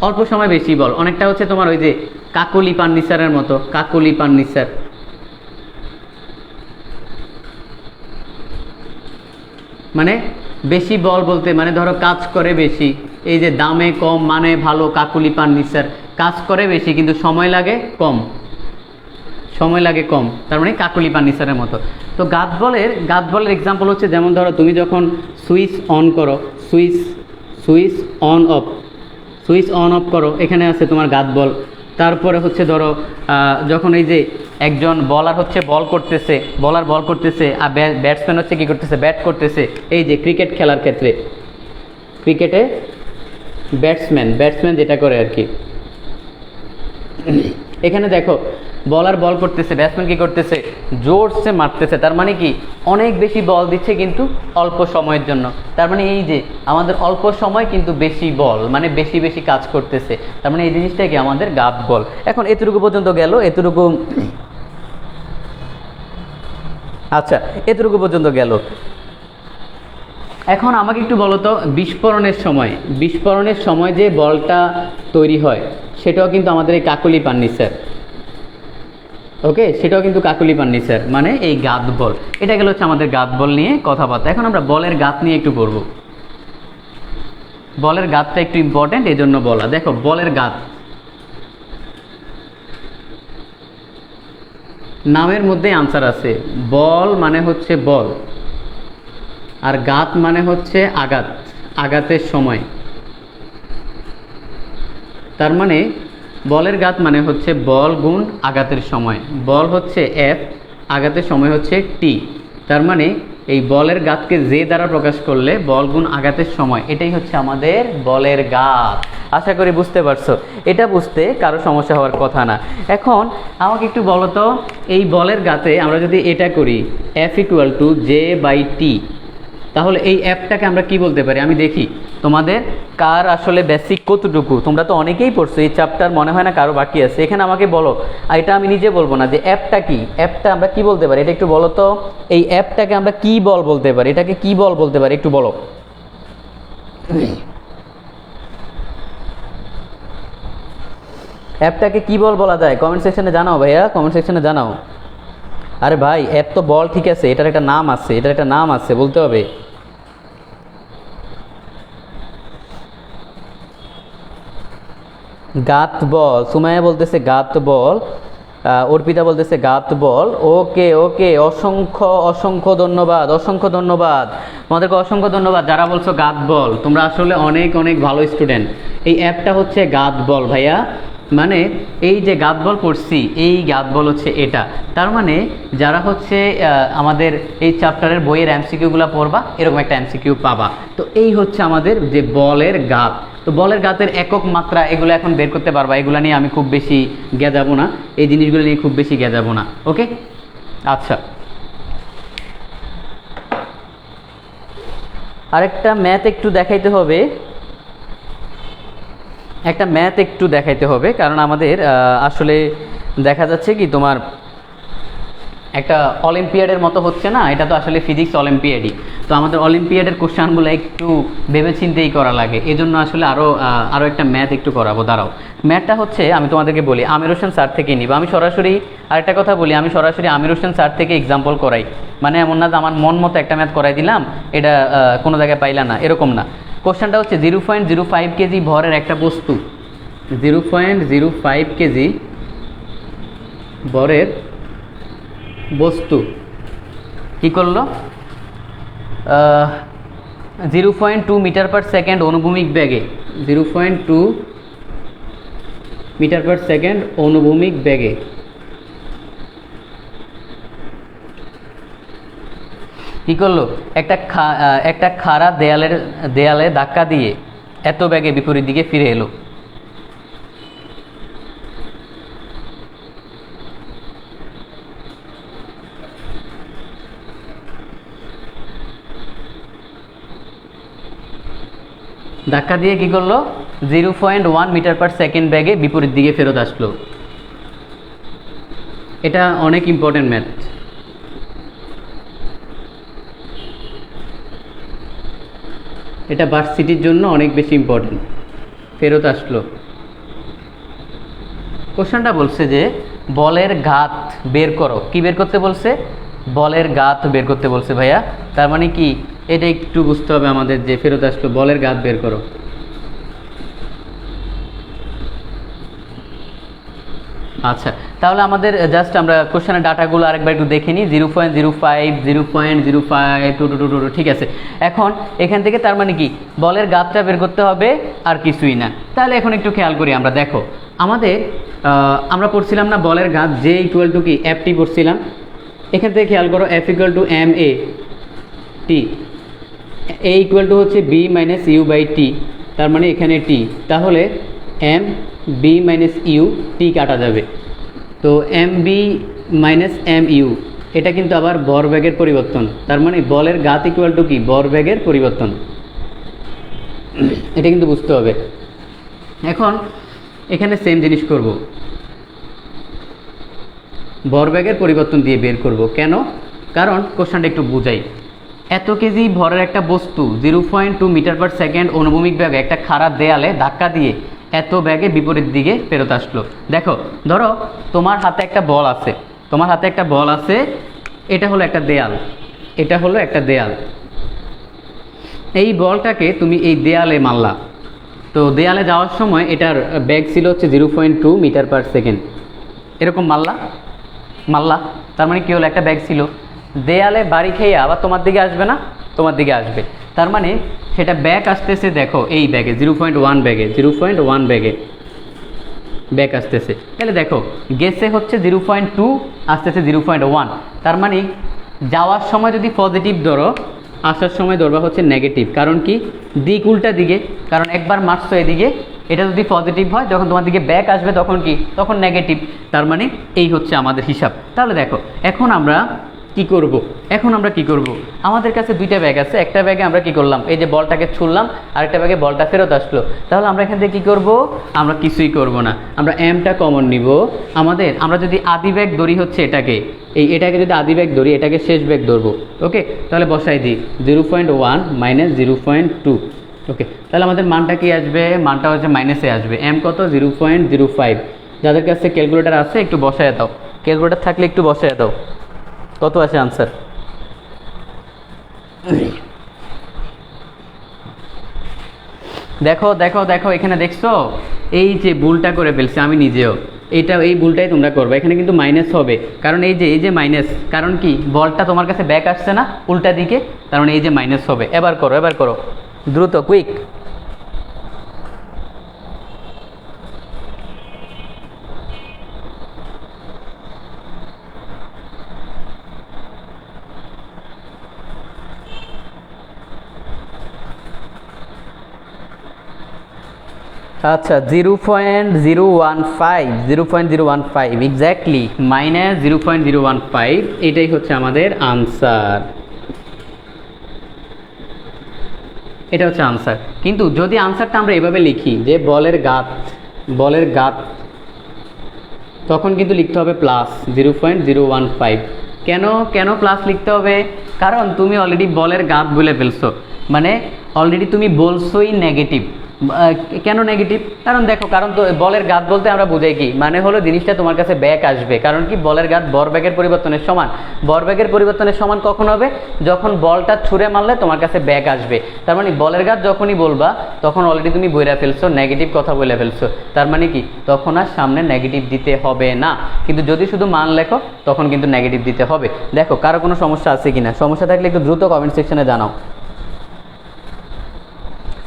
অল্প সময় বেশি বল অনেকটা হচ্ছে তোমার ওই যে কাকলি পান্নিসারের মতো। কাকলি পান্নিসার মানে বেশি বল বলতে মানে ধরো কাজ করে বেশি, এই যে দামে কম মানে ভালো। কাকুলি ফার্নিচার কাজ করে বেশি কিন্তু সময় লাগে কম, তার মানে কাকুলি ফার্নিচারের মতো। তো গাত বলের এক্সাম্পল হচ্ছে, যেমন ধরো তুমি যখন সুইচ অন করো, সুইচ অন অফ করো, এখানে আছে তোমার গাত বল। তারপরে হচ্ছে ধরো যখন এই যে একজন বলার হচ্ছে বল করতেছে আর ব্যাটসম্যান হচ্ছে কি করতেছে, ব্যাট করতেছে। এই যে ক্রিকেট খেলার ক্ষেত্রে ক্রিকেটে ব্যাটসম্যান যেটা করে আর কি, এখানে দেখো বলার বল করতেছে, ব্যাটসম্যান কি করতেছে, জোরসে মারতেছে। তার মানে কি অনেক বেশি বল দিচ্ছে কিন্তু অল্প সময়ের জন্য। তার মানে এই যে আমাদের অল্প সময় কিন্তু বেশি বল, মানে বেশি কাজ করতেছে। তার মানে এই জিনিসটাই কি আমাদের গাত বল। এখন এতটুকু পর্যন্ত গেল, আচ্ছা এতটুকু পর্যন্ত গেল। এখন আমাকে একটু বলো তো, বিস্ফোরণের সময় যে বলটা তৈরি হয় সেটাও কিন্তু আমাদের এই কাকলি ফার্নিচার। ওকে, সেটাও কিন্তু কাকলি ফার্নিচার, মানে এই গাত বল। এটা গেল হচ্ছে আমাদের গাত বল নিয়ে কথাবার্তা। এখন আমরা বলের গাত নিয়ে একটু পড়ব। বলের গাতটা একটু ইম্পর্টেন্ট, এই জন্য বলা। দেখো বলের গাত, নামের মধ্যে আনসার আছে। বল মানে হচ্ছে বল, আর গাত মানে হচ্ছে আঘাতের সময়। তার মানে বলের গাত মানে হচ্ছে বল গুণ আঘাতের সময়। বল হচ্ছে এফ, আঘাতের সময় হচ্ছে টি। তার মানে এই বলের গাতকে জে দ্বারা প্রকাশ করলে বল গুণ আঘাতের সময়, এটাই হচ্ছে আমাদের বলের গাত। আশা করি বুঝতে পারছো। এটা বুঝতে কারো সমস্যা হওয়ার কথা না। এখন আমাকে একটু বলো তো, এই বলের গাতে আমরা যদি এটা করি F equal to J by T, তাহলে এই অ্যাপটাকে আমরা কি বলতে পারি? আমি দেখি তোমাদের কার আসলে বেসিক কতটুকু। তোমরা তো অনেকেই পড়ছো এই চ্যাপ্টার, মনে হয় না কারো বাকি আছে। এখানে আমাকে বলো, এটা আমি নিজে বলবো না, যে অ্যাপটা কি, অ্যাপটা আমরা কি বলতে পারি, এটা একটু বলো তো। এই অ্যাপটাকে আমরা কি বল বলতে পারি, এটাকে কি বল বলতে পারি, একটু বলো। অ্যাপটাকে কি বল বলা যায়? কমেন্ট সেকশনে জানাও ভাইয়া, কমেন্ট সেকশনে জানাও। আরে ভাই, অ্যাপ তো বল ঠিক আছে, এটার একটা নাম আছে, বলতে হবে। গাত বল, সুমাইয়া বলতেছে গাত বল, অর্পিতা বলতেছে গাত বল। ওকে, অসংখ্য ধন্যবাদ, তোমাদেরকে অসংখ্য ধন্যবাদ যারা বলছো গাত বল। তোমরা আসলে অনেক ভালো স্টুডেন্ট। এই অ্যাপটা হচ্ছে গাত বল ভাইয়া। মানে এই যে গাত বল পড়ছি, এই গাত বল হচ্ছে এটা। তার মানে যারা হচ্ছে আমাদের এই চ্যাপ্টারের বইয়ের এমসিকিউগুলো পড়বা, এরকম একটা এমসিকিউ পাবা। তো এই হচ্ছে আমাদের যে বলের গাত। তো বলের গাতের একক মাত্রা এগুলো এখন বের করতে পারবা, এগুলো নিয়ে আমি খুব বেশি গেজাবো না, এই জিনিসগুলো নিয়ে খুব বেশি গেজাবো না। ওকে, আচ্ছা, আরেকটা ম্যাথ একটু দেখাইতে হবে, একটা ম্যাথ একটু দেখাইতে হবে, কারণ আমাদের আসলে দেখা যাচ্ছে কি তোমার একটা অলিম্পিয়াডের মতো হচ্ছে না, এটা তো আসলে ফিজিক্স অলিম্পিয়াডই। তো আমাদের অলিম্পিয়াডের কোশ্চেনগুলো একটু ভেবেচিন্তেই করা লাগে, এজন্য আসলে আরও একটা ম্যাথ একটু করাবো। দাঁড়াও, ম্যাথটা হচ্ছে আমি তোমাদেরকে বলি আমির হোসেন স্যার থেকে নিব। আমি সরাসরি আরেকটা কথা বলি, আমি সরাসরি আমির হোসেন স্যার থেকে এক্সাম্পল করাই, মানে এমন না যে আমার মন মতো একটা ম্যাথ করাই দিলাম, এটা কোনো জায়গায় পাইলা না, এরকম না। কোশ্চেনটা হচ্ছে 0.05 কেজি ভরের একটা বস্তু, 0.05 কেজি ভরের বস্তু কি করলো, 0.2 মিটার পার সেকেন্ড অনুভূমিক বেগে, 0.2 মিটার পার সেকেন্ড অনুভূমিক বেগে কি করলো, একটা খাড়া দেয়ালে ধাক্কা দিয়ে এত বেগে বিপরীত দিকে ফিরে এলো। ধাক্কা দিয়ে কি করলো, 0.1 মিটার পার সেকেন্ড বেগে বিপরীত দিকে ফেরত আসলো। এটা অনেক ইম্পর্টেন্ট ম্যাথ। এটা ভার্সিটির জন্য অনেক বেশি ইম্পর্টেন্ট। ফেরত আসলো, কোশ্চেনটা বলছে যে বলের ঘাত বের করো। কি বের করতে বলছে, বলের ঘাত বের করতে বলছে ভাইয়া। তার মানে কি, এটা একটু বুঝতে হবে আমাদের, যে ফেরত আসলো বলের ঘাত বের করো। আচ্ছা, তাহলে আমাদের জাস্ট আমরা কোশ্চেনের ডাটাগুলো আরেকবার একটু দেখে নিই। 0.05, 0.05, 2, ঠিক আছে। এখন এখান থেকে তার মানে কি, বলের ঘাতটা বের করতে হবে, আর কিছুই না। তাহলে এখন একটু খেয়াল করি আমরা, দেখো আমাদের আমরা পড়ছিলাম না বলের ঘাত যে ইকুয়াল টু কি এফ টি পড়ছিলাম। এখান থেকে খেয়াল করো, F equal to M A T, A equal to হচ্ছে B minus U by T, তার মানে এখানে টি, তাহলে M B minus U T কাটা যাবে। তো M B minus M U, এটা কিন্তু আবার ভরবেগের পরিবর্তন, তার মানে বলের ঘাত ইকুয়াল টু কি ভরবেগের পরিবর্তন, এটা কিন্তু বুঝতে হবে। এখন এখানে সেম জিনিস করব, ভরবেগের পরিবর্তন দিয়ে বের করব। কেন, কারণ কোশ্চেনটা একটু বুঝাই। এত কেজি ভরের একটা বস্তু 0.2 মিটার পার সেকেন্ড অনুভূমিক বেগে একটা খাড়া দেয়ালে ধাক্কা দিয়ে এত বেগে বিপরীত দিকে ফেরত আসলো। দেখো, ধরো তোমার হাতে একটা বল আছে, তোমার হাতে একটা বল আছে, এটা হলো একটা দেয়াল, এটা হলো একটা দেয়াল। এই বলটাকে তুমি এই দেয়ালে মারলা, তো দেয়ালে যাওয়ার সময় এটার বেগ ছিল হচ্ছে 0.2 মিটার পার সেকেন্ড, এরকম মারলা, তার মানে কি হলো, একটা বেগ ছিল। দেয়ালে বাড়ি খেয়ে আবার তোমার দিকে আসবে না, তোমার দিকে আসবে, তার মানে সেটা ব্যাক আসতেছে। দেখো এই ব্যাগে 0.1 ব্যাগে, 0.1 ব্যাগে ব্যাক আসতেছে, তাহলে দেখো গেছে হচ্ছে 0.2, আসতেছে 0.1, তার মানে যাওয়ার সময় যদি পজিটিভ ধরো, আসার সময় ধরবা হচ্ছে নেগেটিভ। কারণ কি, দিক উল্টা দিকে, কারণ একবার মারছো এদিকে, এটা যদি পজিটিভ হয়, যখন তোমার দিকে ব্যাক আসবে তখন কি, তখন নেগেটিভ। তার মানে এই হচ্ছে আমাদের হিসাব। তাহলে দেখো এখন আমরা কি করব, আমাদের কাছে দুইটা ব্যাগ আছে, একটা ব্যাগে আমরা কি করলাম, এই যে বলটাকে ছুড়লাম, আরেকটা ব্যাগে বলটা ফেরত আসলো। তাহলে আমরা এখান থেকে কি করব, আমরা কিছুই করব না, আমরা এমটা কমন নিব। আমরা যদি আদি ব্যাগ ধরি হচ্ছে এটাকে যদি আদি ব্যাগ ধরি, এটাকে শেষ ব্যাগ ধরবো। ওকে, তাহলে বসাই দিই 0.1 মাইনাস 0.2। ওকে, তাহলে আমাদের মানটা কি আসবে, মানটা হচ্ছে মাইনাসে আসবে। এম কত, 0.05। যাদের কাছে ক্যালকুলেটার আছে একটু বসায় দাও, ক্যালকুলেটার থাকলে একটু বসায় দাও, কত আছে আনসার। দেখো দেখো দেখো, এখানে দেখছো এই যে ভুলটা করে ফেলছি আমি নিজেও, এই ভুলটাই তোমরা করবে। এখানে কিন্তু মাইনাস হবে, কারণ এই যে মাইনাস, কারণ কি বলটা তোমার কাছে ব্যাক আসছে না উল্টা দিকে, কারণ এই যে মাইনাস হবে। এবার করো দ্রুত, কুইক। আচ্ছা 0.015, 0.015 এক্স্যাক্টলি, -0.015, এটাই হচ্ছে আমাদের আনসার। এটা হচ্ছে আনসার। কিন্তু যদি আনসারটা আমরা এভাবে লিখি যে বলের গাত, তখন কিন্তু লিখতে হবে +0.015। কেন প্লাস লিখতে হবে? কারণ তুমি অলরেডি বলের গাত বলে ফেলছো, মানে অলরেডি তুমি বলছোই নেগেটিভ। কেন নেগেটিভ? কারণ দেখো, কারণ তো বলের গাত বলতে আমরা বুঝাই কি, মানে হলো জিনিসটা তোমার কাছে ব্যাক আসবে। কারণ কি, বলের গাত ভরবেগের পরিবর্তনের সমান। ভরবেগের পরিবর্তনের সমান কখন হবে? যখন বলটা ছুঁড়ে মারলে তোমার কাছে ব্যাক আসবে। তার মানে বলের গাত যখনই বলবা তখন অলরেডি তুমি বইরা ফেলছো, নেগেটিভ কথা বলে ফেলছো। তার মানে কি, তখন আর সামনে নেগেটিভ দিতে হবে না। কিন্তু যদি শুধু মান লেখো তখন কিন্তু নেগেটিভ দিতে হবে। দেখো কারো কোনো সমস্যা আছে কিনা, সমস্যা থাকলে একটু দ্রুত কমেন্ট সেকশনে জানাও।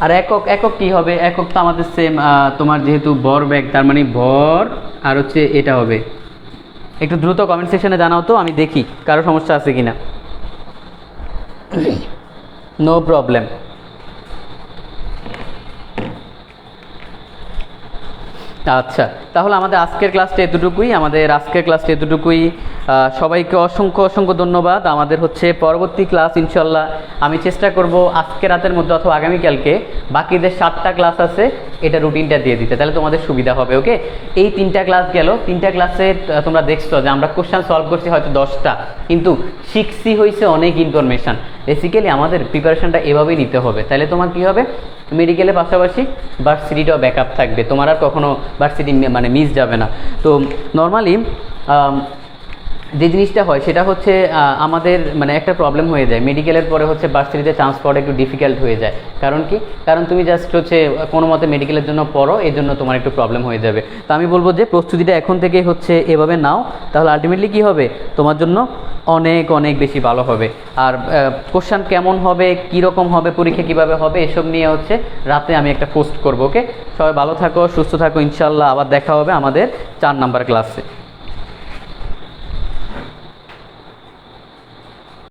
আর একক কি হবে? একক তো আমাদের সেম, তোমার যেহেতু ভরবেগ, তার মানে ভর আর হচ্ছে এটা হবে। একটু দ্রুত কমেন্ট সেকশনে জানাও তো, আমি দেখি কারো সমস্যা আছে কিনা। No problem. আচ্ছা, তাহলে আমাদের আজকের ক্লাসটা এতটুকুই। সবাইকে অসংখ্য ধন্যবাদ। আমাদের হচ্ছে পরবর্তী ক্লাস ইনশাল্লাহ আমি চেষ্টা করব আজকে রাতের মধ্যে অথবা আগামীকালকে বাকিদের 7টা ক্লাস আছে এটা রুটিনটা দিয়ে দিতে, তাহলে তোমাদের সুবিধা হবে। ওকে, এই 3টা ক্লাস গেল। 3টা ক্লাসে তোমরা দেখছো যে আমরা কোশ্চেন সলভ করছি হয়তো 10টা, কিন্তু শিখছি হয়েছে অনেক ইনফরমেশান। বেসিক্যালি আমাদের প্রিপারেশনটা এভাবেই নিতে হবে, তাহলে তোমার কি হবে, মেডিকেলের পাশাপাশি ভার্সিটিটাও ব্যাকআপ থাকবে, তোমার আর কখনো ভার্সিটি মানে মিস যাবে না। তো নর্মালি যে জিনিসটা হয় সেটা হচ্ছে আমাদের মানে একটা প্রবলেম হয়ে যায়, মেডিকেলের পরে হচ্ছে ভার্সিটিতে চান্স পাওয়াটা একটু ডিফিকাল্ট হয়ে যায়। কারণ কি, কারণ তুমি জাস্ট হচ্ছে কোনো মতে মেডিকেলের জন্য পড়ো, এই জন্য তোমার একটু প্রবলেম হয়ে যাবে। তো আমি বলবো যে প্রস্তুতিটা এখন থেকে হচ্ছে এভাবে নাও, তাহলে আলটিমেটলি কী হবে, তোমার জন্য অনেক বেশি ভালো হবে। আর কোশ্চেন কেমন হবে, কীরকম হবে, পরীক্ষা কীভাবে হবে, এসব নিয়ে হচ্ছে রাতে আমি একটা পোস্ট করবো। ওকে, সবাই ভালো থাকো, সুস্থ থাকো, ইনশাল্লাহ আবার দেখা হবে আমাদের 4 নাম্বার ক্লাসে।